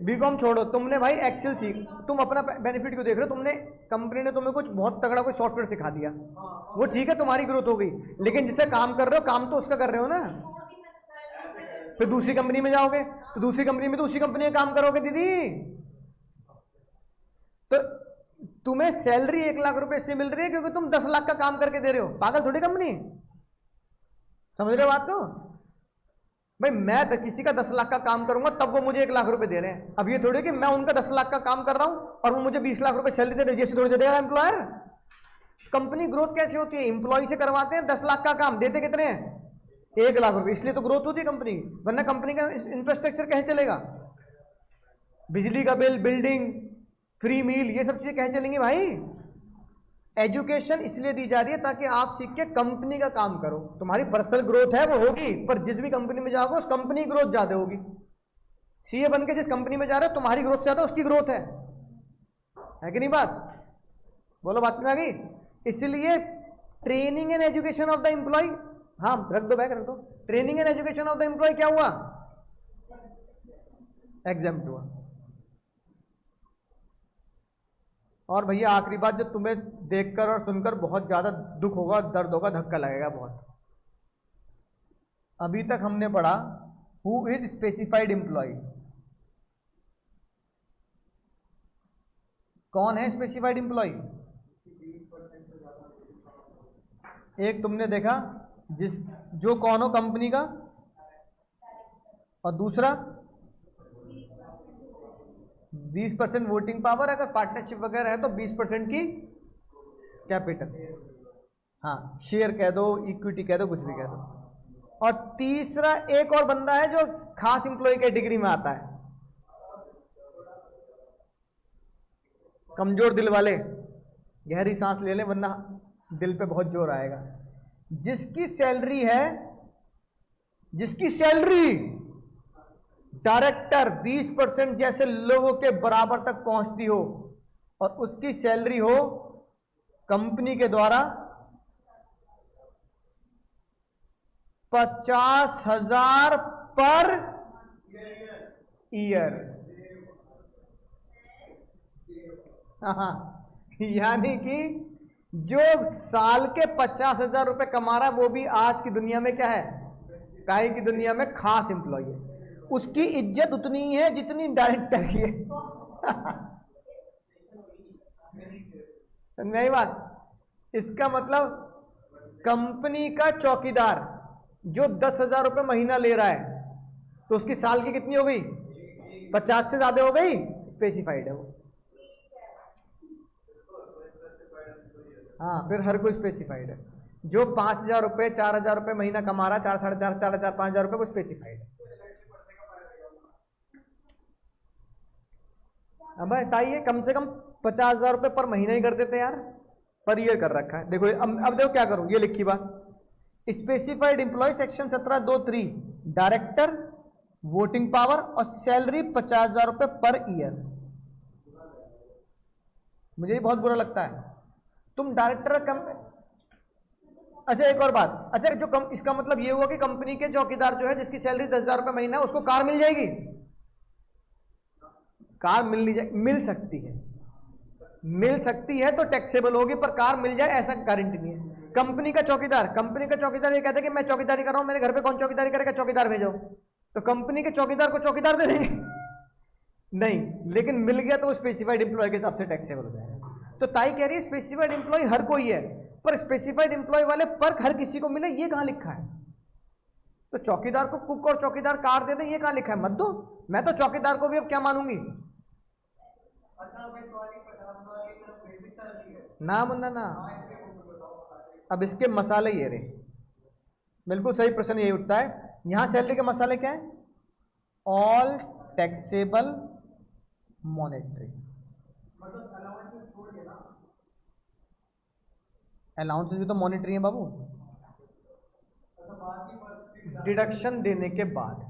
बीकॉम छोड़ो, तुमने भाई एक्सेल सीख, तुम अपना बेनिफिट क्यों देख रहे हो? तुमने कंपनी ने तुम्हें कुछ बहुत तगड़ा कोई सॉफ्टवेयर सिखा दिया, वो ठीक है, तुम्हारी ग्रोथ हो गई, लेकिन जिससे काम कर रहे हो काम तो उसका कर रहे हो ना। फिर दूसरी कंपनी में जाओगे तो दूसरी कंपनी में तो उसी कंपनी में काम करोगे दीदी। तो तुम्हें सैलरी 1 लाख रुपए इसलिए मिल रही है क्योंकि तुम 10 लाख का काम करके दे रहे हो। पागल थोड़ी कंपनी, समझ रहे हो बात को? भाई मैं तो किसी का 10 लाख का काम करूंगा तब वो मुझे 1 लाख रुपए दे रहे हैं। अब ये थोड़ी कि मैं उनका 10 लाख का काम कर रहा हूं और वो मुझे 20 लाख रुपए सैलरी दे रहे हैं, जैसे थोड़ी दे देगा एम्प्लॉयर। कंपनी ग्रोथ कैसे होती है? एम्प्लॉय से करवाते हैं 10 लाख का काम, देते कितने हैं? 1 लाख रुपए, इसलिए तो ग्रोथ होती है कंपनी, वरना कंपनी का इंफ्रास्ट्रक्चर कैसे चलेगा? बिजली का बिल, बिल्डिंग, फ्री मील, ये सब चीजें कैसे चलेंगी भाई? एजुकेशन इसलिए दी जा रही है ताकि आप सीख के कंपनी का काम करो। तुम्हारी पर्सनल ग्रोथ है वो होगी, पर जिस भी कंपनी में जाओगे उस कंपनी की ग्रोथ ज्यादा होगी। सीए बन के जिस कंपनी में जा रहे हो तुम्हारी ग्रोथ ज्यादा, उसकी ग्रोथ है कि नहीं? बात बोलो, बात में आ गई? इसलिए training and education of the employee, हाँ रख दो, बैक रख दो। Training and education of the employee क्या हुआ? एग्जाम्प्ट हुआ। और भैया आखिरी बात, जो तुम्हें देखकर और सुनकर बहुत ज्यादा दुख होगा, दर्द होगा, धक्का लगेगा बहुत। अभी तक हमने पढ़ा हु इज स्पेसिफाइड एम्प्लॉय। कौन है स्पेसिफाइड एम्प्लॉय? एक तुमने देखा जो कौन हो कंपनी का, और दूसरा 20% वोटिंग पावर, अगर पार्टनरशिप वगैरह है तो 20% की कैपिटल, हाँ शेयर कह दो, इक्विटी कह दो, कुछ भी कह दो। और तीसरा एक और बंदा है जो खास एम्प्लॉय कैटेगरी में आता है, कमजोर दिल वाले। गहरी सांस ले लें वरना दिल पे बहुत जोर आएगा। जिसकी सैलरी डायरेक्टर 20% जैसे लोगों के बराबर तक पहुंचती हो, और उसकी सैलरी हो कंपनी के द्वारा 50,000 पर ईयर, यानी कि जो साल के 50,000 रुपए कमा रहा है वो भी आज की दुनिया में क्या है? काहे की दुनिया में खास एम्प्लॉय है। उसकी इज्जत उतनी ही है जितनी डायरेक्टर की है। नहीं बात? इसका मतलब कंपनी का चौकीदार जो 10,000 रुपए महीना ले रहा है, तो उसकी साल की कितनी हो गई? 50 से ज्यादा हो गई, स्पेसिफाइड है वो। हाँ, फिर हर कोई स्पेसिफाइड है। जो 5,000 रुपए 4,000 रुपए महीना कमा रहा है, 4, 4,500, 4,000, 5,000 रुपए, वो स्पेसिफाइड है। अब बताइए, कम से कम 50,000 रुपए पर महीना ही कर देते यार, पर ईयर कर रखा है। देखो अब देखो क्या करूं, ये लिखी बात, specified employee section 17(2)(3), director, voting power और सैलरी 50,000 रुपए पर ईयर। मुझे ये बहुत बुरा लगता है। तुम डायरेक्टर कम, अच्छा एक और बात, अच्छा जो कम, इसका मतलब ये हुआ कि कंपनी के चौकीदार जो है जिसकी सैलरी 10,000 रुपए महीना है, उसको कार मिल जाएगी? कार मिल सकती है तो टैक्सेबल होगी, पर कार मिल जाए ऐसा गारंटी नहीं है। कंपनी का चौकीदार ये कहता है कि मैं चौकीदारी कर रहा हूं, मेरे घर पे कौन चौकीदारी करेगा? चौकीदार भेजो। तो कंपनी के चौकीदार को चौकीदार दे देंगे? नहीं, लेकिन मिल गया तो वो स्पेसिफाइड एम्प्लॉय के हिसाब से टैक्सेबल हो जाएगा। तो ताई कह रही है स्पेसिफाइड एम्प्लॉय हर कोई है, पर स्पेसिफाइड एम्प्लॉय वाले पर्क हर किसी को मिले, ये कहां लिखा है? तो चौकीदार को कुक और चौकीदार कार दे दे, ये कहां लिखा है? मत दो। मैं तो चौकीदार को भी अब क्या मानूंगी? ना मुन्ना ना। अब इसके मसाले ये रहे, बिल्कुल सही प्रश्न यही उठता है। यहां सैलरी के मसाले क्या है? ऑल टैक्सेबल मॉनेटरी, अलाउंसेस भी तो मॉनेटरी है बाबू। डिडक्शन देने के बाद,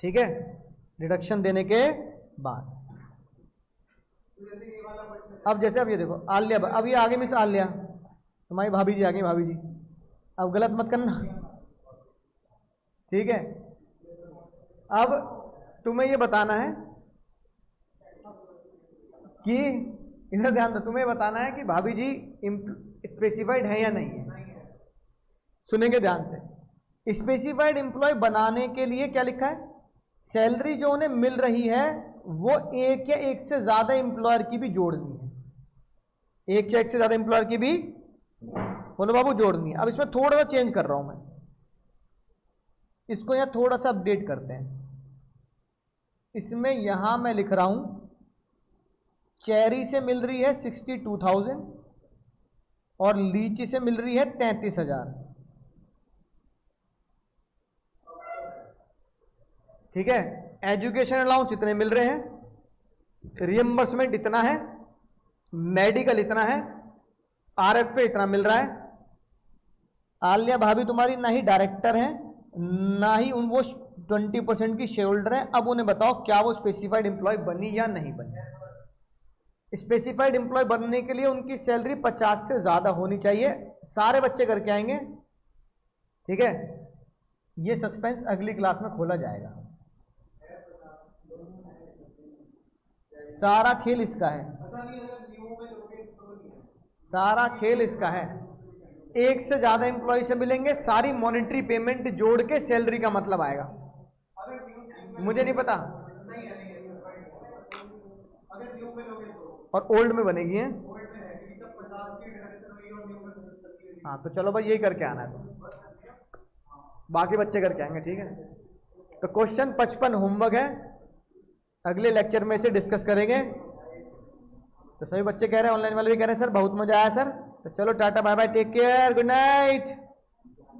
ठीक है, डिडक्शन देने के बाद। अब जैसे अब ये देखो आलिया, अब ये आगे मिस आलिया, तुम्हारी भाभी जी आ गई, भाभी जी, अब गलत मत करना, ठीक है। अब तुम्हें ये बताना है कि इधर ध्यान दो, तुम्हें बताना है कि भाभी जी स्पेसिफाइड है या नहीं है। सुनेंगे ध्यान से। स्पेसिफाइड एम्प्लॉय बनाने के लिए क्या लिखा है, सैलरी जो उन्हें मिल रही है वो एक या एक से ज्यादा एम्प्लॉयर की भी जोड़नी है, एक या एक से ज्यादा एम्प्लॉयर की भी, बोलो बाबू, जोड़नी है। अब इसमें थोड़ा सा चेंज कर रहा हूं मैं, इसको यहां थोड़ा सा अपडेट करते हैं। इसमें यहां मैं लिख रहा हूं चेरी से मिल रही है 62,000 और लीची से मिल रही है 33,000, ठीक है। एजुकेशन अलाउंस इतने मिल रहे हैं, रिएम्बर्समेंट इतना है, मेडिकल इतना है, आरएफए इतना मिल रहा है। आलिया भाभी तुम्हारी ना ही डायरेक्टर है ना ही वो 20% की शेयर होल्डर है। अब उन्हें बताओ क्या वो स्पेसिफाइड एम्प्लॉय बनी या नहीं बनी। स्पेसिफाइड एम्प्लॉय बनने के लिए उनकी सैलरी 50 से ज्यादा होनी चाहिए। सारे बच्चे करके आएंगे, ठीक है। ये सस्पेंस अगली क्लास में खोला जाएगा। सारा खेल इसका है, सारा खेल इसका है। एक से ज्यादा एम्प्लॉय से मिलेंगे, सारी मॉनेटरी पेमेंट जोड़ के सैलरी का मतलब आएगा। मुझे नहीं पता, और ओल्ड में बनेगी है। हाँ तो चलो भाई यही करके आना है, तो बाकी बच्चे करके आएंगे, ठीक है। तो क्वेश्चन 55 होमवर्क है, अगले लेक्चर में इसे डिस्कस करेंगे। तो सभी बच्चे कह रहे हैं, ऑनलाइन वाले भी कह रहे हैं सर बहुत मजा आया सर। तो चलो tata bye bye, take care, good night.